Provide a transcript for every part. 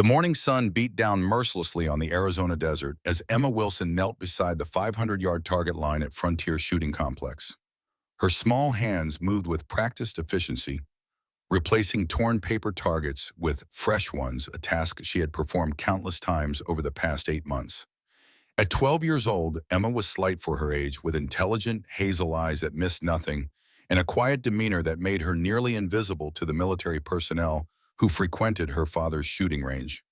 The morning sun beat down mercilessly on the Arizona desert as Emma Wilson knelt beside the 500-yard target line at Frontier Shooting Complex. Her small hands moved with practiced efficiency, replacing torn paper targets with fresh ones, a task she had performed countless times over the past 8 months. At 12 years old, Emma was slight for her age, with intelligent, hazel eyes that missed nothing and a quiet demeanor that made her nearly invisible to the military personnel who frequented her father's shooting range.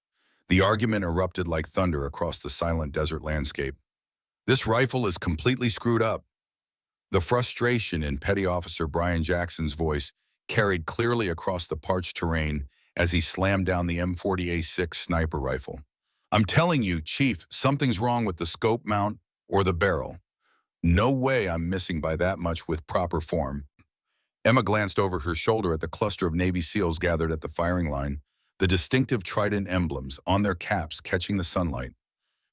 The argument erupted like thunder across the silent desert landscape. "This rifle is completely screwed up." The frustration in Petty Officer Brian Jackson's voice carried clearly across the parched terrain as he slammed down the M40A6 sniper rifle. "I'm telling you, Chief, something's wrong with the scope mount or the barrel. No way I'm missing by that much with proper form." Emma glanced over her shoulder at the cluster of Navy SEALs gathered at the firing line, the distinctive trident emblems on their caps catching the sunlight.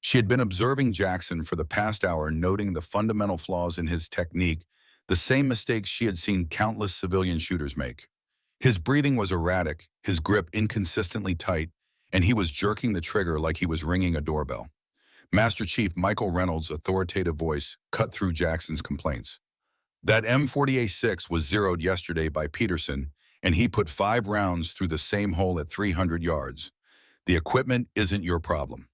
She had been observing Jackson for the past hour, noting the fundamental flaws in his technique, the same mistakes she had seen countless civilian shooters make. His breathing was erratic, his grip inconsistently tight, and he was jerking the trigger like he was ringing a doorbell. Master Chief Michael Reynolds' authoritative voice cut through Jackson's complaints. "That M40A6 was zeroed yesterday by Peterson, and he put 5 rounds through the same hole at 300 yards. The equipment isn't your problem."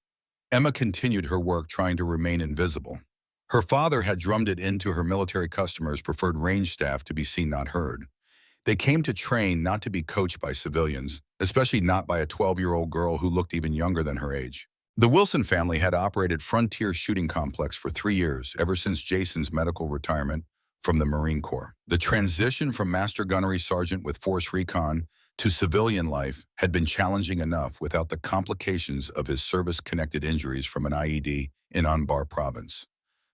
Emma continued her work, trying to remain invisible. Her father had drummed it into her military customers preferred range staff to be seen, not heard. They came to train, not to be coached by civilians, especially not by a 12-year-old girl who looked even younger than her age. The Wilson family had operated Frontier Shooting Complex for 3 years, ever since Jason's medical retirement from the Marine Corps. The transition from Master Gunnery Sergeant with Force Recon to civilian life had been challenging enough without the complications of his service-connected injuries from an IED in Anbar Province.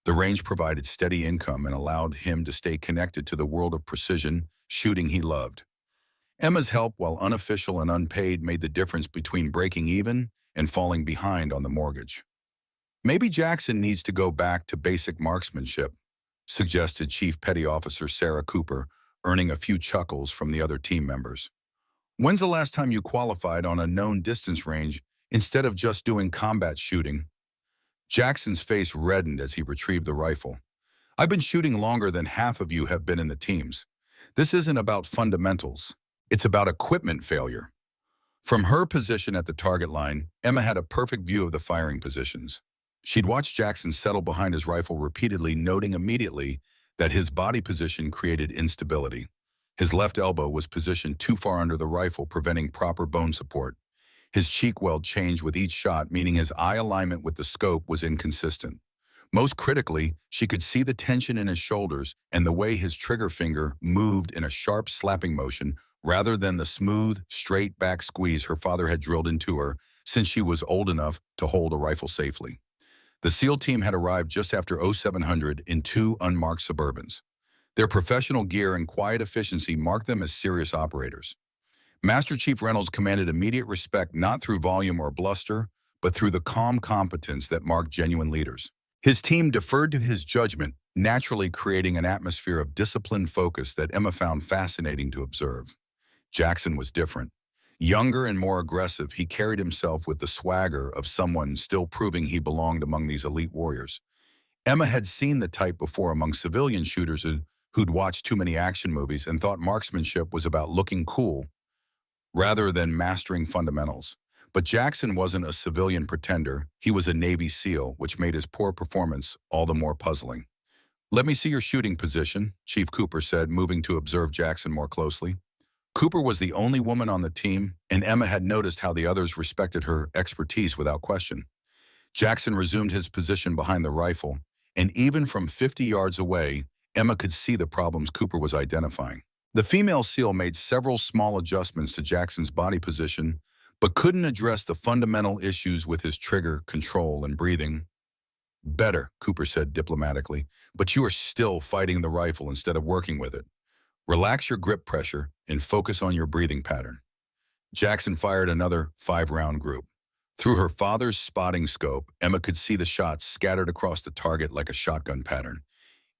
The range provided steady income and allowed him to stay connected to the world of precision shooting he loved. Emma's help, while unofficial and unpaid, made the difference between breaking even and falling behind on the mortgage. "Maybe Jackson needs to go back to basic marksmanship," suggested Chief Petty Officer Sarah Cooper, earning a few chuckles from the other team members. "When's the last time you qualified on a known distance range instead of just doing combat shooting?" Jackson's face reddened as he retrieved the rifle. "I've been shooting longer than half of you have been in the teams. This isn't about fundamentals. It's about equipment failure." From her position at the target line, Emma had a perfect view of the firing positions. She'd watched Jackson settle behind his rifle repeatedly, noting immediately that his body position created instability. His left elbow was positioned too far under the rifle, preventing proper bone support. His cheek weld changed with each shot, meaning his eye alignment with the scope was inconsistent. Most critically, she could see the tension in his shoulders and the way his trigger finger moved in a sharp slapping motion rather than the smooth, straight-back squeeze her father had drilled into her since she was old enough to hold a rifle safely. The SEAL team had arrived just after 0700 in 2 unmarked Suburbans. Their professional gear and quiet efficiency marked them as serious operators. Master Chief Reynolds commanded immediate respect not through volume or bluster, but through the calm competence that marked genuine leaders. His team deferred to his judgment, naturally creating an atmosphere of disciplined focus that Emma found fascinating to observe. Jackson was different. Younger and more aggressive, he carried himself with the swagger of someone still proving he belonged among these elite warriors. Emma had seen the type before among civilian shooters who'd watched too many action movies and thought marksmanship was about looking cool rather than mastering fundamentals. But Jackson wasn't a civilian pretender. He was a Navy SEAL, which made his poor performance all the more puzzling. "Let me see your shooting position," Chief Cooper said, moving to observe Jackson more closely. Cooper was the only woman on the team, and Emma had noticed how the others respected her expertise without question. Jackson resumed his position behind the rifle, and even from 50 yards away, Emma could see the problems Cooper was identifying. The female SEAL made several small adjustments to Jackson's body position, but couldn't address the fundamental issues with his trigger, control, and breathing. "Better," Cooper said diplomatically, "but you are still fighting the rifle instead of working with it. Relax your grip pressure and focus on your breathing pattern." Jackson fired another 5-round group. Through her father's spotting scope, Emma could see the shots scattered across the target like a shotgun pattern.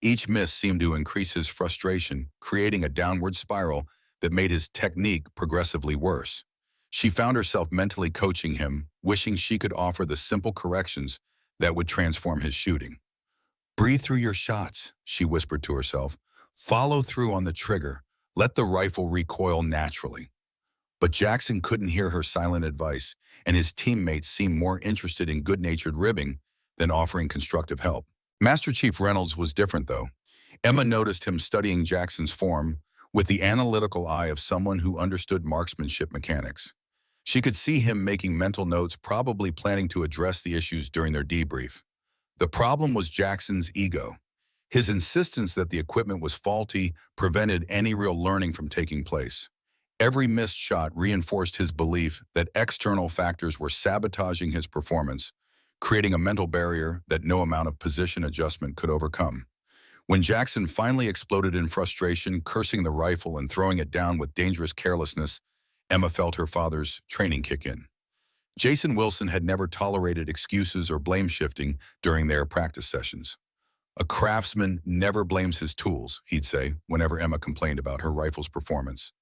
Each miss seemed to increase his frustration, creating a downward spiral that made his technique progressively worse. She found herself mentally coaching him, wishing she could offer the simple corrections that would transform his shooting. "Breathe through your shots," she whispered to herself. "Follow through on the trigger. Let the rifle recoil naturally." But Jackson couldn't hear her silent advice, and his teammates seemed more interested in good-natured ribbing than offering constructive help. Master Chief Reynolds was different, though. Emma noticed him studying Jackson's form with the analytical eye of someone who understood marksmanship mechanics. She could see him making mental notes, probably planning to address the issues during their debrief. The problem was Jackson's ego. His insistence that the equipment was faulty prevented any real learning from taking place. Every missed shot reinforced his belief that external factors were sabotaging his performance, creating a mental barrier that no amount of position adjustment could overcome. When Jackson finally exploded in frustration, cursing the rifle and throwing it down with dangerous carelessness, Emma felt her father's training kick in. Jason Wilson had never tolerated excuses or blame shifting during their practice sessions. "A craftsman never blames his tools," he'd say whenever Emma complained about her rifle's performance.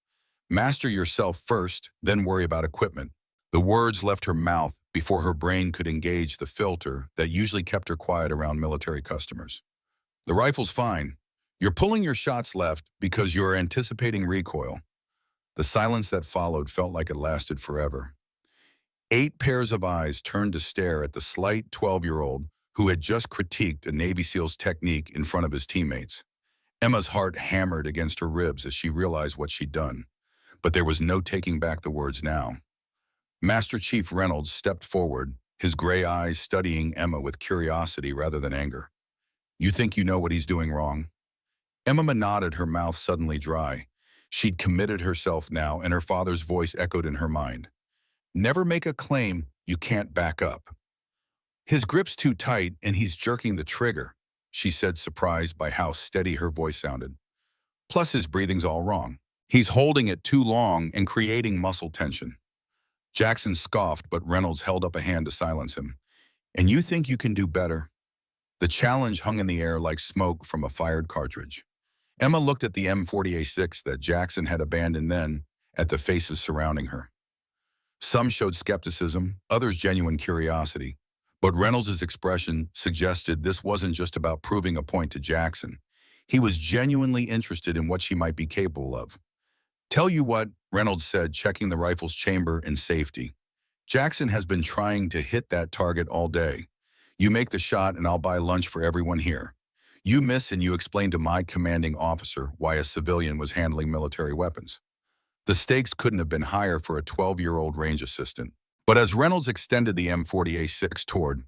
"Master yourself first, then worry about equipment." The words left her mouth before her brain could engage the filter that usually kept her quiet around military customers. "The rifle's fine. You're pulling your shots left because you're anticipating recoil." The silence that followed felt like it lasted forever. 8 pairs of eyes turned to stare at the slight 12-year-old who had just critiqued a Navy SEAL's technique in front of his teammates. Emma's heart hammered against her ribs as she realized what she'd done, but there was no taking back the words now. Master Chief Reynolds stepped forward, his gray eyes studying Emma with curiosity rather than anger. "You think you know what he's doing wrong?" Emma nodded, her mouth suddenly dry. She'd committed herself now, and her father's voice echoed in her mind. "Never make a claim you can't back up." "His grip's too tight, and he's jerking the trigger," she said, surprised by how steady her voice sounded. "Plus his breathing's all wrong. He's holding it too long and creating muscle tension." Jackson scoffed, but Reynolds held up a hand to silence him. "And you think you can do better?" The challenge hung in the air like smoke from a fired cartridge. Emma looked at the M40A6 that Jackson had abandoned, then at the faces surrounding her. Some showed skepticism, others genuine curiosity. But Reynolds' expression suggested this wasn't just about proving a point to Jackson. He was genuinely interested in what she might be capable of. "Tell you what," Reynolds said, checking the rifle's chamber and safety. "Jackson has been trying to hit that target all day. You make the shot and I'll buy lunch for everyone here. You miss and you explain to my commanding officer why a civilian was handling military weapons." The stakes couldn't have been higher for a 12-year-old range assistant. But as Reynolds extended the M40A6 toward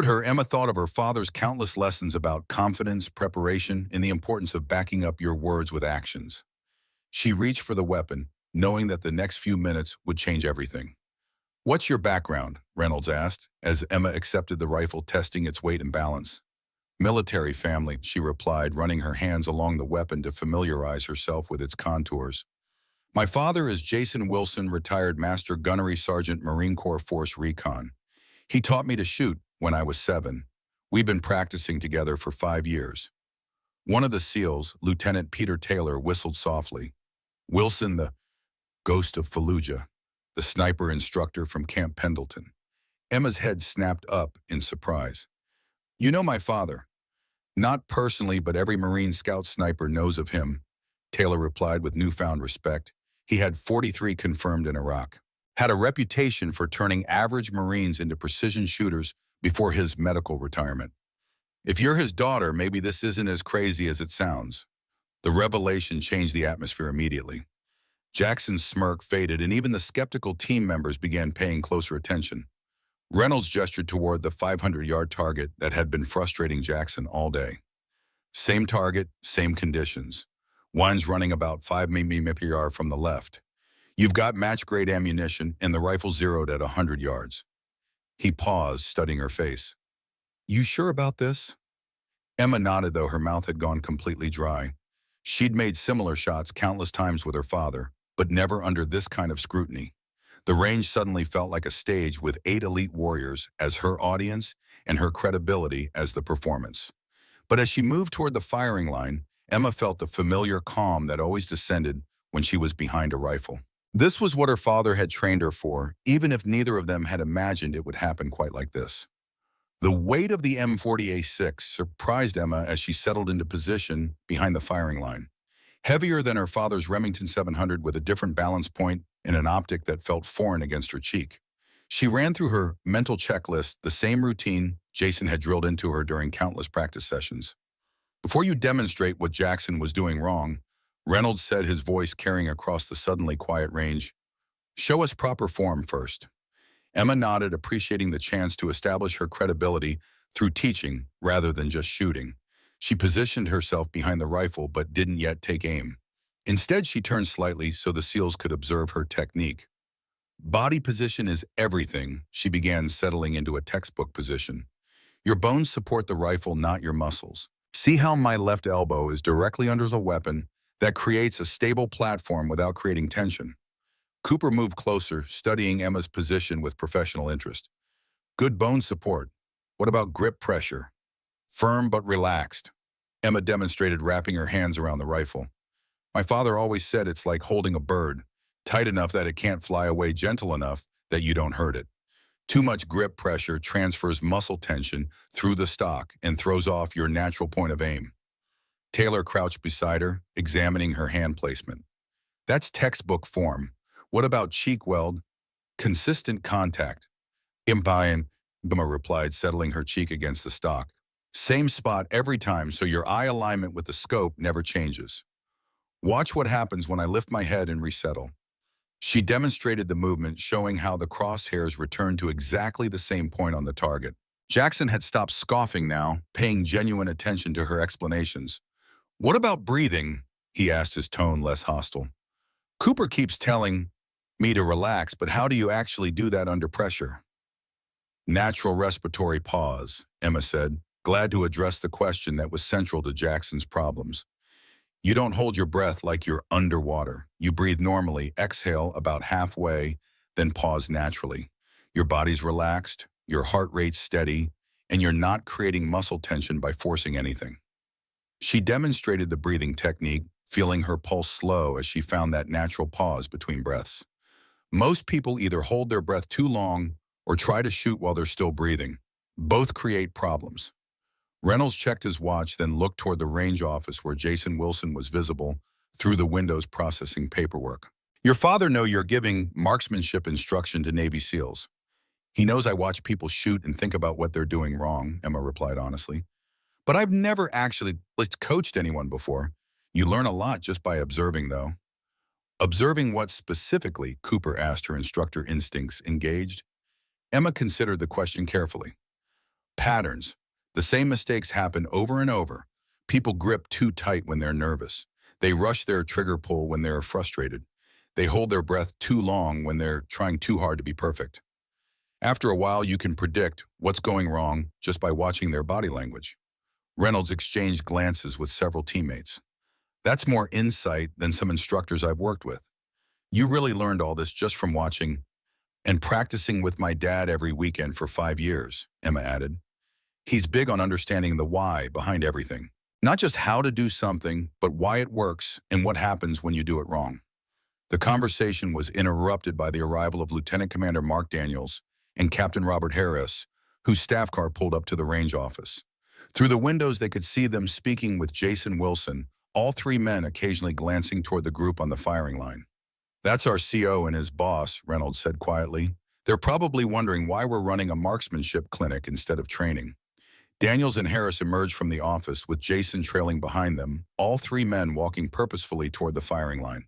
her, Emma thought of her father's countless lessons about confidence, preparation, and the importance of backing up your words with actions. She reached for the weapon, knowing that the next few minutes would change everything. "What's your background?" Reynolds asked, as Emma accepted the rifle, testing its weight and balance. "Military family," she replied, running her hands along the weapon to familiarize herself with its contours. "My father is Jason Wilson, retired Master Gunnery Sergeant, Marine Corps Force Recon. He taught me to shoot when I was 7. We've been practicing together for 5 years." One of the SEALs, Lieutenant Peter Taylor, whistled softly. "Wilson, the ghost of Fallujah, the sniper instructor from Camp Pendleton." Emma's head snapped up in surprise. "You know my father?" "Not personally, but every Marine Scout sniper knows of him," Taylor replied with newfound respect. He had 43 confirmed in Iraq. Had a reputation for turning average Marines into precision shooters before his medical retirement. "If you're his daughter, maybe this isn't as crazy as it sounds." The revelation changed the atmosphere immediately. Jackson's smirk faded, and even the skeptical team members began paying closer attention. Reynolds gestured toward the 500-yard target that had been frustrating Jackson all day. Same target, same conditions. One's running about 5 mm/yard from the left. You've got match-grade ammunition, and the rifle zeroed at 100 yards. He paused, studying her face. "You sure about this?" Emma nodded, though her mouth had gone completely dry. She'd made similar shots countless times with her father, but never under this kind of scrutiny. The range suddenly felt like a stage with 8 elite warriors as her audience and her credibility as the performance. But as she moved toward the firing line, Emma felt the familiar calm that always descended when she was behind a rifle. This was what her father had trained her for, even if neither of them had imagined it would happen quite like this. The weight of the M40A6 surprised Emma as she settled into position behind the firing line. Heavier than her father's Remington 700 with a different balance point and an optic that felt foreign against her cheek. She ran through her mental checklist, the same routine Jason had drilled into her during countless practice sessions. Before you demonstrate what Jackson was doing wrong, Reynolds said, his voice carrying across the suddenly quiet range, show us proper form first. Emma nodded, appreciating the chance to establish her credibility through teaching rather than just shooting. She positioned herself behind the rifle but didn't yet take aim. Instead, she turned slightly so the SEALs could observe her technique. Body position is everything, she began, settling into a textbook position. Your bones support the rifle, not your muscles. See how my left elbow is directly under the weapon? That creates a stable platform without creating tension. Cooper moved closer, studying Emma's position with professional interest. Good bone support. What about grip pressure? Firm but relaxed. Emma demonstrated, wrapping her hands around the rifle. My father always said it's like holding a bird, tight enough that it can't fly away, gentle enough that you don't hurt it. Too much grip pressure transfers muscle tension through the stock and throws off your natural point of aim. Taylor crouched beside her, examining her hand placement. That's textbook form. What about cheek weld? Consistent contact. Impian, Emma replied, settling her cheek against the stock. Same spot every time, so your eye alignment with the scope never changes. Watch what happens when I lift my head and resettle. She demonstrated the movement, showing how the crosshairs returned to exactly the same point on the target. Jackson had stopped scoffing now, paying genuine attention to her explanations. What about breathing? He asked, his tone less hostile. Cooper keeps telling me to relax, but how do you actually do that under pressure? Natural respiratory pause, Emma said, glad to address the question that was central to Jackson's problems. You don't hold your breath like you're underwater. You breathe normally, exhale about halfway, then pause naturally. Your body's relaxed, your heart rate's steady, and you're not creating muscle tension by forcing anything. She demonstrated the breathing technique, feeling her pulse slow as she found that natural pause between breaths. Most people either hold their breath too long or try to shoot while they're still breathing. Both create problems. Reynolds checked his watch, then looked toward the range office where Jason Wilson was visible through the windows processing paperwork. Your father knows you're giving marksmanship instruction to Navy SEALs. He knows I watch people shoot and think about what they're doing wrong, Emma replied honestly. But I've never actually coached anyone before. You learn a lot just by observing, though. Observing what specifically? Cooper asked, her instructor instincts engaged. Emma considered the question carefully. Patterns. The same mistakes happen over and over. People grip too tight when they're nervous. They rush their trigger pull when they're frustrated. They hold their breath too long when they're trying too hard to be perfect. After a while, you can predict what's going wrong just by watching their body language. Reynolds exchanged glances with several teammates. That's more insight than some instructors I've worked with. You really learned all this just from watching and practicing with my dad every weekend for 5 years, Emma added. He's big on understanding the why behind everything. Not just how to do something, but why it works and what happens when you do it wrong. The conversation was interrupted by the arrival of Lieutenant Commander Mark Daniels and Captain Robert Harris, whose staff car pulled up to the range office. Through the windows, they could see them speaking with Jason Wilson, all three men occasionally glancing toward the group on the firing line. That's our CO and his boss, Reynolds said quietly. They're probably wondering why we're running a marksmanship clinic instead of training. Daniels and Harris emerged from the office with Jason trailing behind them, all three men walking purposefully toward the firing line.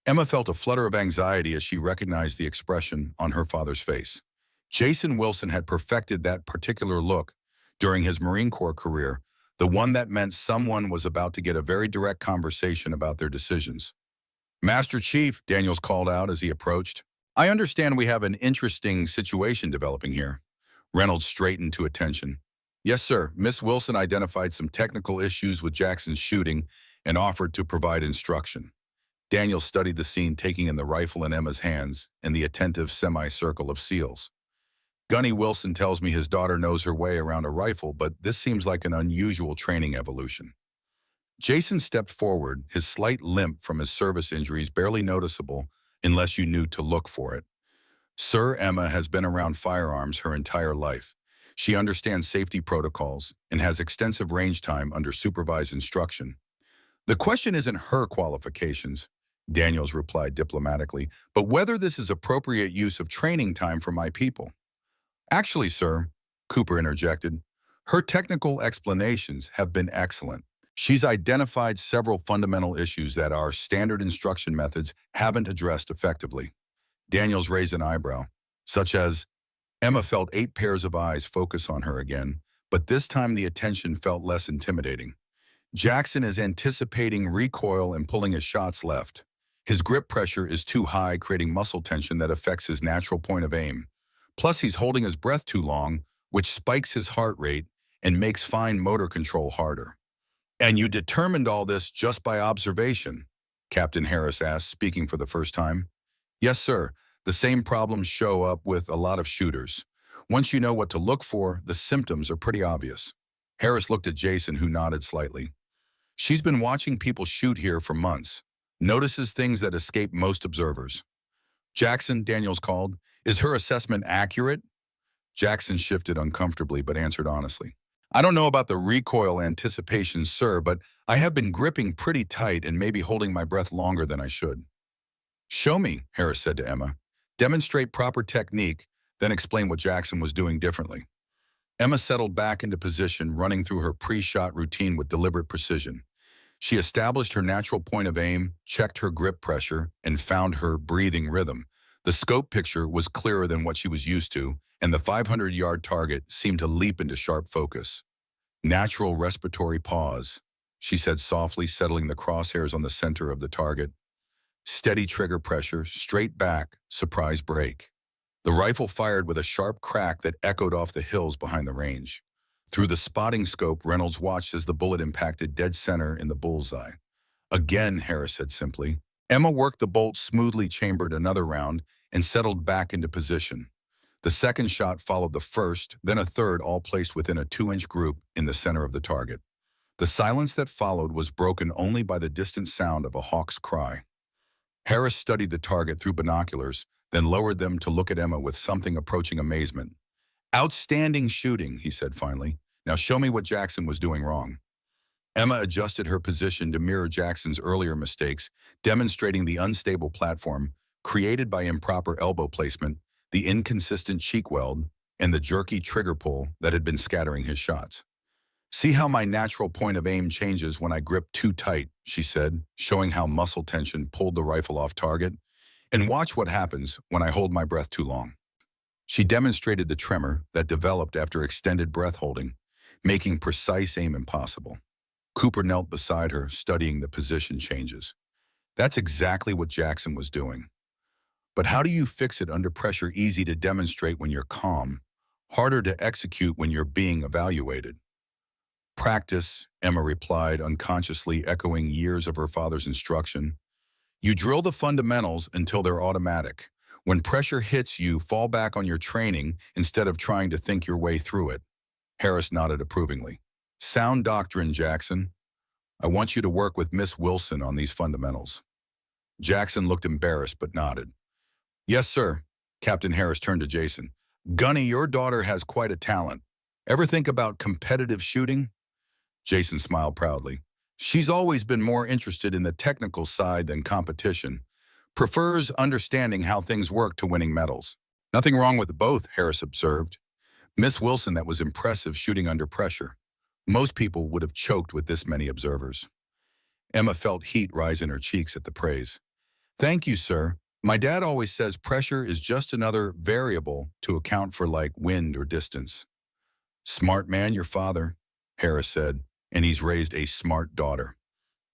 Emma felt a flutter of anxiety as she recognized the expression on her father's face. Jason Wilson had perfected that particular look during his Marine Corps career, the one that meant someone was about to get a very direct conversation about their decisions. Master Chief, Daniels called out as he approached. I understand we have an interesting situation developing here. Reynolds straightened to attention. Yes, sir. Miss Wilson identified some technical issues with Jackson's shooting and offered to provide instruction. Daniel studied the scene, taking in the rifle in Emma's hands and the attentive semicircle of SEALs. Gunny Wilson tells me his daughter knows her way around a rifle, but this seems like an unusual training evolution. Jason stepped forward, his slight limp from his service injuries barely noticeable unless you knew to look for it. Sir, Emma has been around firearms her entire life. She understands safety protocols and has extensive range time under supervised instruction. The question isn't her qualifications, Daniels replied diplomatically, but whether this is appropriate use of training time for my people. Actually, sir, Cooper interjected, her technical explanations have been excellent. She's identified several fundamental issues that our standard instruction methods haven't addressed effectively. Daniels raised an eyebrow, such as, Emma felt 8 pairs of eyes focus on her again, but this time the attention felt less intimidating. Jackson is anticipating recoil and pulling his shots left. His grip pressure is too high, creating muscle tension that affects his natural point of aim. Plus, he's holding his breath too long, which spikes his heart rate and makes fine motor control harder. And you determined all this just by observation? Captain Harris asked, speaking for the first time. Yes, sir. The same problems show up with a lot of shooters. Once you know what to look for, the symptoms are pretty obvious. Harris looked at Jason, who nodded slightly. She's been watching people shoot here for months. Notices things that escape most observers. Jackson, Daniels called, is her assessment accurate? Jackson shifted uncomfortably but answered honestly. I don't know about the recoil anticipation, sir, but I have been gripping pretty tight and maybe holding my breath longer than I should. Show me, Harris said to Emma. Demonstrate proper technique, then explain what Jackson was doing differently. Emma settled back into position, running through her pre-shot routine with deliberate precision. She established her natural point of aim, checked her grip pressure, and found her breathing rhythm. The scope picture was clearer than what she was used to, and the 500-yard target seemed to leap into sharp focus. Natural respiratory pause, she said softly, settling the crosshairs on the center of the target. Steady trigger pressure, straight back, surprise break. The rifle fired with a sharp crack that echoed off the hills behind the range. Through the spotting scope, Reynolds watched as the bullet impacted dead center in the bullseye. Again, Harris said simply. Emma worked the bolt smoothly, chambered another round, and settled back into position. The second shot followed the first, then a third, all placed within a 2-inch group in the center of the target. The silence that followed was broken only by the distant sound of a hawk's cry. Harris studied the target through binoculars, then lowered them to look at Emma with something approaching amazement. Outstanding shooting, he said finally. Now show me what Jackson was doing wrong. Emma adjusted her position to mirror Jackson's earlier mistakes, demonstrating the unstable platform created by improper elbow placement, the inconsistent cheek weld, and the jerky trigger pull that had been scattering his shots. See how my natural point of aim changes when I grip too tight, she said, showing how muscle tension pulled the rifle off target. And watch what happens when I hold my breath too long. She demonstrated the tremor that developed after extended breath holding, making precise aim impossible. Cooper knelt beside her, studying the position changes. That's exactly what Jackson was doing. But how do you fix it under pressure? Easy to demonstrate when you're calm, harder to execute when you're being evaluated. Practice, Emma replied, unconsciously echoing years of her father's instruction. You drill the fundamentals until they're automatic. When pressure hits, you fall back on your training instead of trying to think your way through it. Harris nodded approvingly. Sound doctrine, Jackson. I want you to work with Miss Wilson on these fundamentals. Jackson looked embarrassed but nodded. Yes, sir. Captain Harris turned to Jason. Gunny, your daughter has quite a talent. Ever think about competitive shooting? Jason smiled proudly. She's always been more interested in the technical side than competition. Prefers understanding how things work to winning medals. Nothing wrong with both, Harris observed. Miss Wilson, that was impressive shooting under pressure. Most people would have choked with this many observers. Emma felt heat rise in her cheeks at the praise. Thank you, sir. My dad always says pressure is just another variable to account for, like wind or distance. Smart man, your father, Harris said, and he's raised a smart daughter.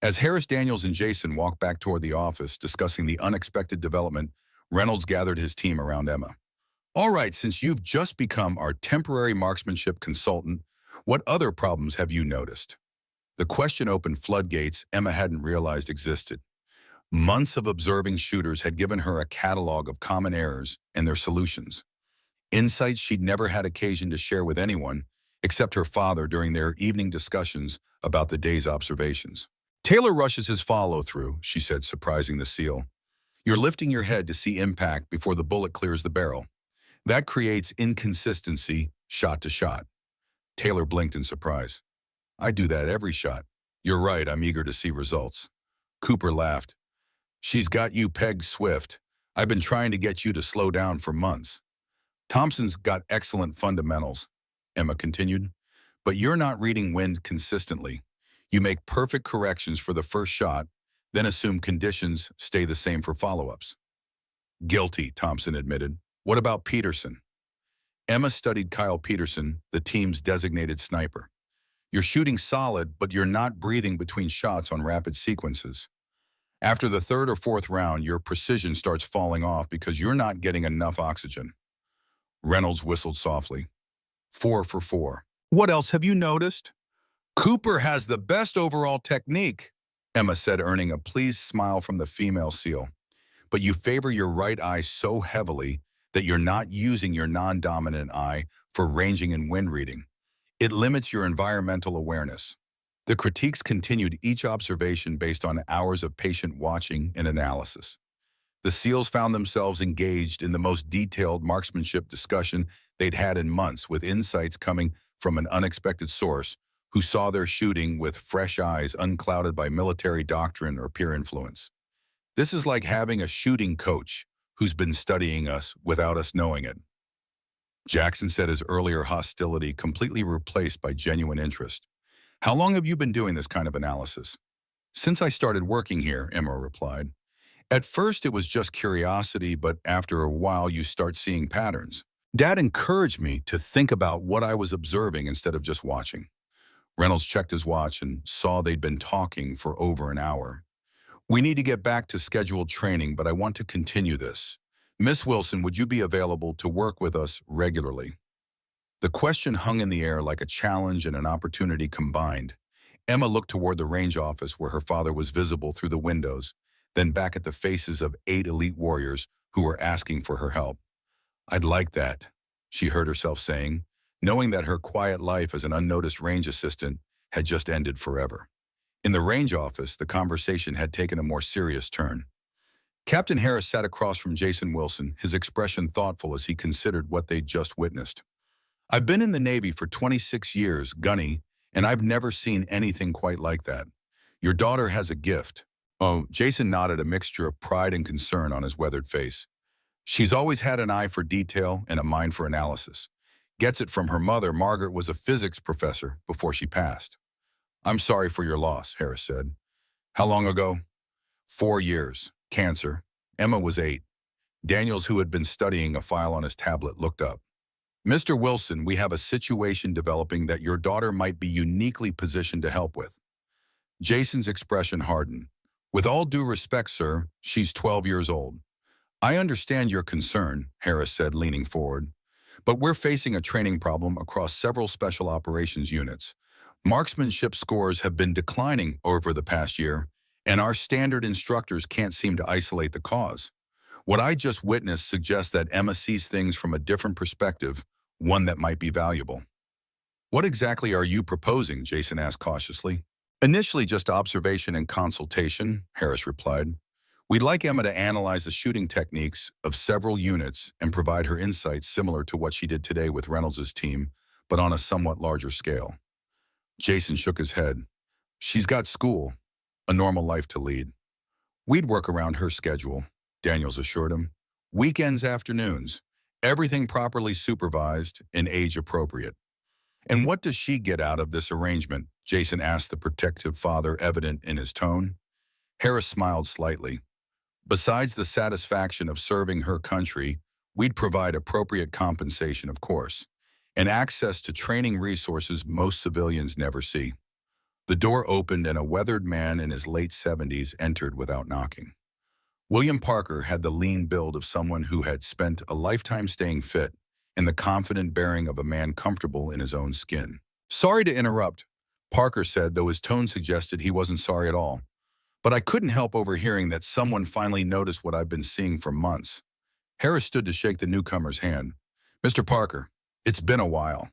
As Harris, Daniels, and Jason walked back toward the office, discussing the unexpected development, Reynolds gathered his team around Emma. All right, since you've just become our temporary marksmanship consultant, what other problems have you noticed? The question opened floodgates Emma hadn't realized existed. Months of observing shooters had given her a catalog of common errors and their solutions. Insights she'd never had occasion to share with anyone, except her father during their evening discussions about the day's observations. Taylor rushes his follow-through, she said, surprising the SEAL. You're lifting your head to see impact before the bullet clears the barrel. That creates inconsistency shot to shot. Taylor blinked in surprise. I do that every shot. You're right, I'm eager to see results. Cooper laughed. She's got you pegged swift. I've been trying to get you to slow down for months. Thompson's got excellent fundamentals, Emma continued, but you're not reading wind consistently. You make perfect corrections for the first shot, then assume conditions stay the same for follow-ups. Guilty, Thompson admitted. What about Peterson? Emma studied Kyle Peterson, the team's designated sniper. You're shooting solid, but you're not breathing between shots on rapid sequences. After the third or fourth round, your precision starts falling off because you're not getting enough oxygen. Reynolds whistled softly. 4 for 4. What else have you noticed? Cooper has the best overall technique, Emma said, earning a pleased smile from the female SEAL. But you favor your right eye so heavily that you're not using your non-dominant eye for ranging and wind reading. It limits your environmental awareness. The critiques continued each observation based on hours of patient watching and analysis. The SEALs found themselves engaged in the most detailed marksmanship discussion they'd had in months, with insights coming from an unexpected source who saw their shooting with fresh eyes unclouded by military doctrine or peer influence. This is like having a shooting coach who's been studying us without us knowing it. Jackson said his earlier hostility completely replaced by genuine interest. How long have you been doing this kind of analysis? Since I started working here, Emma replied. At first it was just curiosity, but after a while you start seeing patterns. Dad encouraged me to think about what I was observing instead of just watching. Reynolds checked his watch and saw they'd been talking for over an hour. We need to get back to scheduled training, but I want to continue this. Miss Wilson, would you be available to work with us regularly? The question hung in the air like a challenge and an opportunity combined. Emma looked toward the range office where her father was visible through the windows, then back at the faces of 8 elite warriors who were asking for her help. I'd like that, she heard herself saying, knowing that her quiet life as an unnoticed range assistant had just ended forever. In the range office, the conversation had taken a more serious turn. Captain Harris sat across from Jason Wilson, his expression thoughtful as he considered what they'd just witnessed. I've been in the Navy for 26 years, Gunny, and I've never seen anything quite like that. Your daughter has a gift. Oh, Jason nodded, a mixture of pride and concern on his weathered face. She's always had an eye for detail and a mind for analysis. Gets it from her mother. Margaret was a physics professor before she passed. I'm sorry for your loss, Harris said. How long ago? 4 years. Cancer. Emma was 8. Daniels, who had been studying a file on his tablet, looked up. Mr. Wilson, we have a situation developing that your daughter might be uniquely positioned to help with. Jason's expression hardened. With all due respect, sir, she's 12 years old. I understand your concern, Harris said, leaning forward. But we're facing a training problem across several special operations units. Marksmanship scores have been declining over the past year, and our standard instructors can't seem to isolate the cause. What I just witnessed suggests that Emma sees things from a different perspective, one that might be valuable. What exactly are you proposing? Jason asked cautiously. Initially just observation and consultation, Harris replied. We'd like Emma to analyze the shooting techniques of several units and provide her insights similar to what she did today with Reynolds' team, but on a somewhat larger scale. Jason shook his head. She's got school, a normal life to lead. We'd work around her schedule, Daniels assured him. Weekends, afternoons, everything properly supervised and age appropriate. And what does she get out of this arrangement? Jason asked, the protective father evident in his tone. Harris smiled slightly. Besides the satisfaction of serving her country, we'd provide appropriate compensation, of course, and access to training resources most civilians never see. The door opened and a weathered man in his late 70s entered without knocking. William Parker had the lean build of someone who had spent a lifetime staying fit and the confident bearing of a man comfortable in his own skin. Sorry to interrupt, Parker said, though his tone suggested he wasn't sorry at all. But I couldn't help overhearing that someone finally noticed what I've been seeing for months. Harris stood to shake the newcomer's hand. Mr. Parker, it's been a while.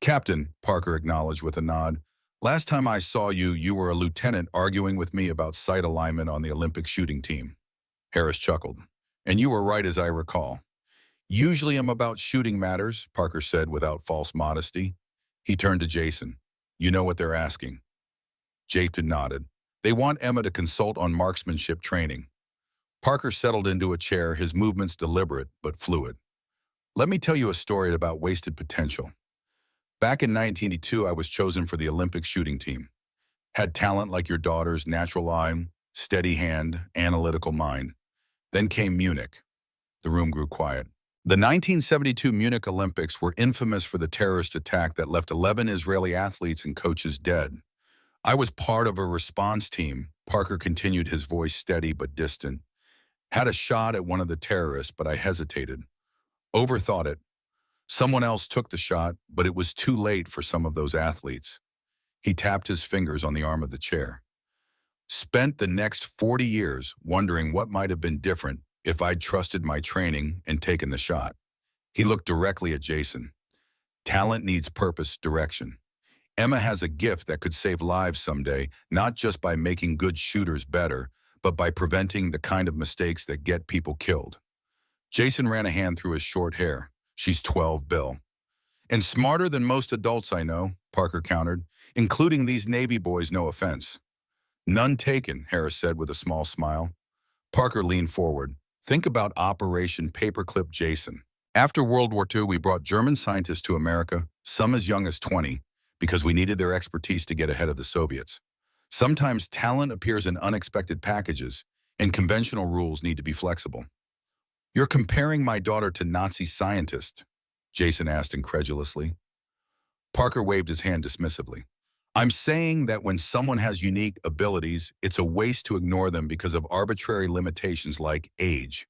Captain, Parker acknowledged with a nod. Last time I saw you, you were a lieutenant arguing with me about sight alignment on the Olympic shooting team. Harris chuckled. And you were right as I recall. Usually I'm about shooting matters, Parker said without false modesty. He turned to Jason. You know what they're asking. Jason nodded. They want Emma to consult on marksmanship training. Parker settled into a chair, his movements deliberate but fluid. Let me tell you a story about wasted potential. Back in 1982, I was chosen for the Olympic shooting team. Had talent like your daughter's natural eye, steady hand, analytical mind. Then came Munich. The room grew quiet. The 1972 Munich Olympics were infamous for the terrorist attack that left 11 Israeli athletes and coaches dead. I was part of a response team. Parker continued, his voice steady but distant. Had a shot at one of the terrorists, but I hesitated. Overthought it. Someone else took the shot, but it was too late for some of those athletes. He tapped his fingers on the arm of the chair. Spent the next 40 years wondering what might have been different if I'd trusted my training and taken the shot. He looked directly at Jason. Talent needs purpose, direction. Emma has a gift that could save lives someday, not just by making good shooters better, but by preventing the kind of mistakes that get people killed. Jason ran a hand through his short hair. She's 12, Bill. And smarter than most adults I know, Parker countered, including these Navy boys, no offense. None taken, Harris said with a small smile. Parker leaned forward. Think about Operation Paperclip Jason. After World War II, we brought German scientists to America, some as young as 20, because we needed their expertise to get ahead of the Soviets. Sometimes talent appears in unexpected packages, and conventional rules need to be flexible. You're comparing my daughter to Nazi scientists, Jason asked incredulously. Parker waved his hand dismissively. I'm saying that when someone has unique abilities, it's a waste to ignore them because of arbitrary limitations like age.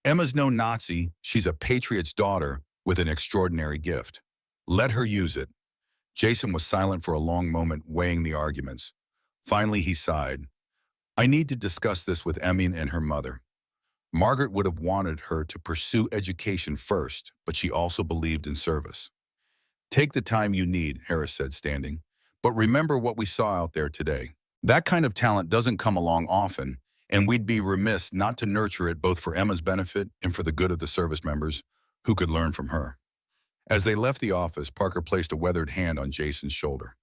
Emma's no Nazi, she's a patriot's daughter with an extraordinary gift. Let her use it. Jason was silent for a long moment, weighing the arguments. Finally, he sighed. I need to discuss this with Emmy and her mother. Margaret would have wanted her to pursue education first, but she also believed in service. Take the time you need, Harris said, standing. But remember what we saw out there today. That kind of talent doesn't come along often, and we'd be remiss not to nurture it both for Emma's benefit and for the good of the service members who could learn from her. As they left the office, Parker placed a weathered hand on Jason's shoulder.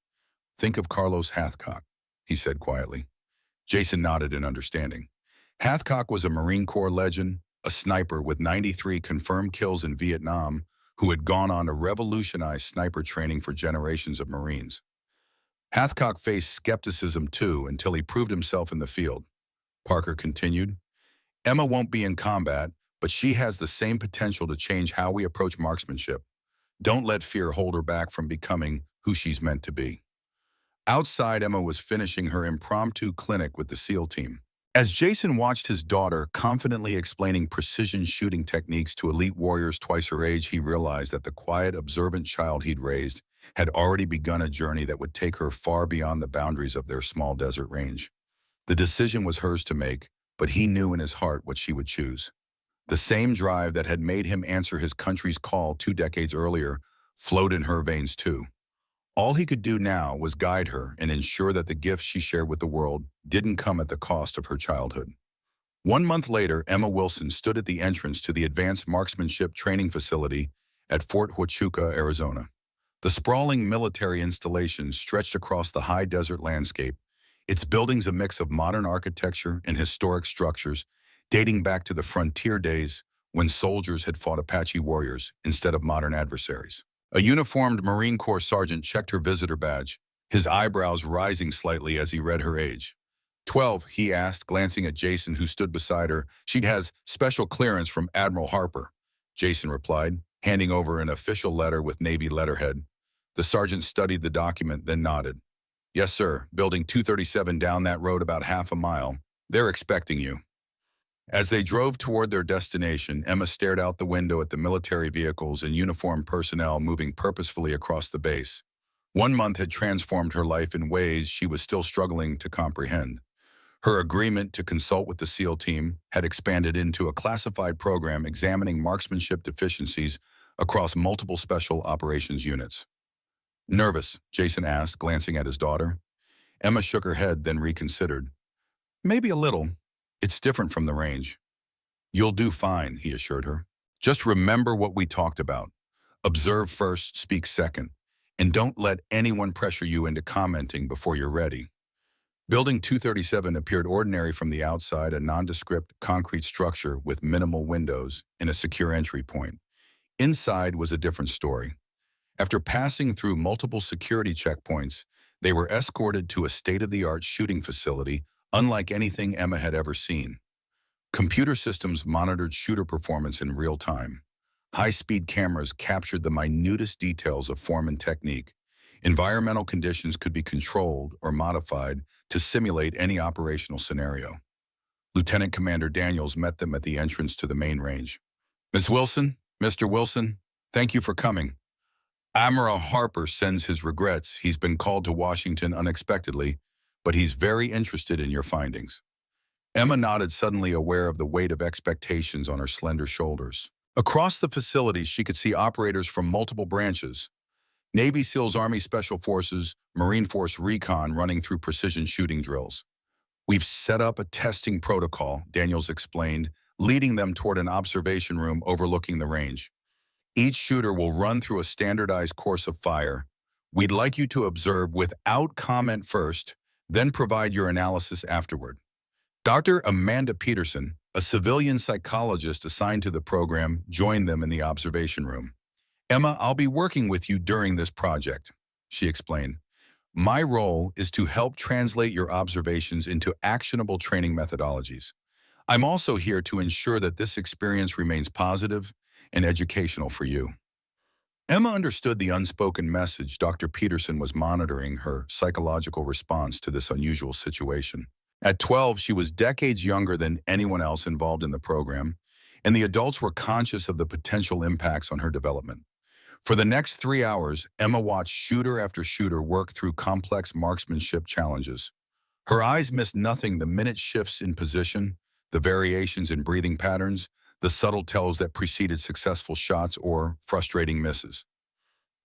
Think of Carlos Hathcock, he said quietly. Jason nodded in understanding. Hathcock was a Marine Corps legend, a sniper with 93 confirmed kills in Vietnam, who had gone on to revolutionize sniper training for generations of Marines. Hathcock faced skepticism too until he proved himself in the field. Parker continued, Emma won't be in combat, but she has the same potential to change how we approach marksmanship. Don't let fear hold her back from becoming who she's meant to be. Outside, Emma was finishing her impromptu clinic with the SEAL team. As Jason watched his daughter confidently explaining precision shooting techniques to elite warriors twice her age, he realized that the quiet, observant child he'd raised had already begun a journey that would take her far beyond the boundaries of their small desert range. The decision was hers to make, but he knew in his heart what she would choose. The same drive that had made him answer his country's call 2 decades earlier flowed in her veins too. All he could do now was guide her and ensure that the gifts she shared with the world didn't come at the cost of her childhood. 1 month later, Emma Wilson stood at the entrance to the Advanced Marksmanship Training Facility at Fort Huachuca, Arizona. The sprawling military installation stretched across the high desert landscape, its buildings a mix of modern architecture and historic structures dating back to the frontier days when soldiers had fought Apache warriors instead of modern adversaries. A uniformed Marine Corps sergeant checked her visitor badge, his eyebrows rising slightly as he read her age. 12, he asked, glancing at Jason, who stood beside her. She has special clearance from Admiral Harper, Jason replied, handing over an official letter with Navy letterhead. The sergeant studied the document, then nodded. Yes, sir. Building 237 down that road about half a mile. They're expecting you. As they drove toward their destination, Emma stared out the window at the military vehicles and uniformed personnel moving purposefully across the base. 1 month had transformed her life in ways she was still struggling to comprehend. Her agreement to consult with the SEAL team had expanded into a classified program examining marksmanship deficiencies across multiple special operations units. Nervous, Jason asked, glancing at his daughter. Emma shook her head, then reconsidered. Maybe a little. It's different from the range. You'll do fine, he assured her. Just remember what we talked about. Observe first, speak second, and don't let anyone pressure you into commenting before you're ready. Building 237 appeared ordinary from the outside, a nondescript concrete structure with minimal windows and a secure entry point. Inside was a different story. After passing through multiple security checkpoints, they were escorted to a state-of-the-art shooting facility unlike anything Emma had ever seen. Computer systems monitored shooter performance in real time. High-speed cameras captured the minutest details of form and technique. Environmental conditions could be controlled or modified to simulate any operational scenario. Lieutenant Commander Daniels met them at the entrance to the main range. Ms. Wilson, Mr. Wilson, thank you for coming. Admiral Harper sends his regrets. He's been called to Washington unexpectedly, but he's very interested in your findings. Emma nodded, suddenly aware of the weight of expectations on her slender shoulders. Across the facility, she could see operators from multiple branches. Navy SEALs, Army Special Forces, Marine Force Recon running through precision shooting drills. We've set up a testing protocol, Daniels explained, leading them toward an observation room overlooking the range. Each shooter will run through a standardized course of fire. We'd like you to observe without comment first, then provide your analysis afterward. Dr. Amanda Peterson, a civilian psychologist assigned to the program, joined them in the observation room. Emma, I'll be working with you during this project, she explained. My role is to help translate your observations into actionable training methodologies. I'm also here to ensure that this experience remains positive and educational for you. Emma understood the unspoken message. Dr. Peterson was monitoring her psychological response to this unusual situation. At 12, she was decades younger than anyone else involved in the program, and the adults were conscious of the potential impacts on her development. For the next 3 hours, Emma watched shooter after shooter work through complex marksmanship challenges. Her eyes missed nothing: the minute shifts in position, the variations in breathing patterns, the subtle tells that preceded successful shots or frustrating misses.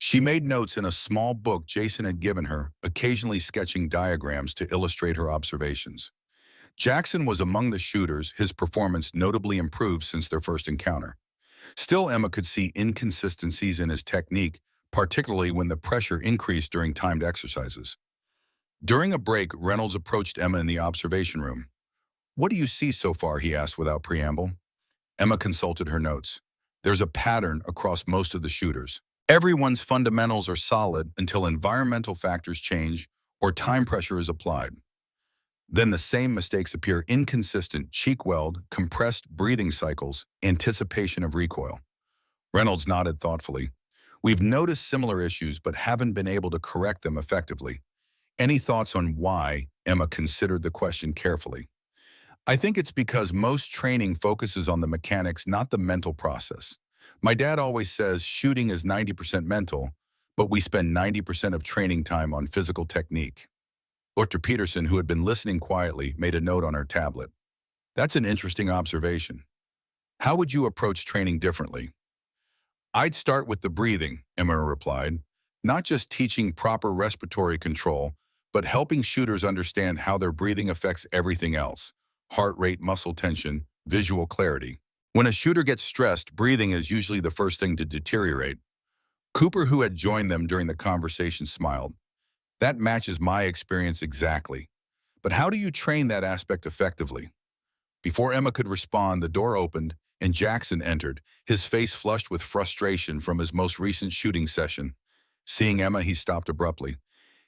She made notes in a small book Jason had given her, occasionally sketching diagrams to illustrate her observations. Jackson was among the shooters, his performance notably improved since their first encounter. Still, Emma could see inconsistencies in his technique, particularly when the pressure increased during timed exercises. During a break, Reynolds approached Emma in the observation room. "What do you see so far?" he asked without preamble. Emma consulted her notes. There's a pattern across most of the shooters. Everyone's fundamentals are solid until environmental factors change or time pressure is applied. Then the same mistakes appear: inconsistent cheek weld, compressed breathing cycles, anticipation of recoil. Reynolds nodded thoughtfully. We've noticed similar issues but haven't been able to correct them effectively. Any thoughts on why? Emma considered the question carefully. I think it's because most training focuses on the mechanics, not the mental process. My dad always says shooting is 90% mental, but we spend 90% of training time on physical technique. Dr. Peterson, who had been listening quietly, made a note on her tablet. That's an interesting observation. How would you approach training differently? I'd start with the breathing, Emma replied. Not just teaching proper respiratory control, but helping shooters understand how their breathing affects everything else: heart rate, muscle tension, visual clarity. When a shooter gets stressed, breathing is usually the first thing to deteriorate. Cooper, who had joined them during the conversation, smiled. That matches my experience exactly. But how do you train that aspect effectively? Before Emma could respond, the door opened and Jackson entered, his face flushed with frustration from his most recent shooting session. Seeing Emma, he stopped abruptly.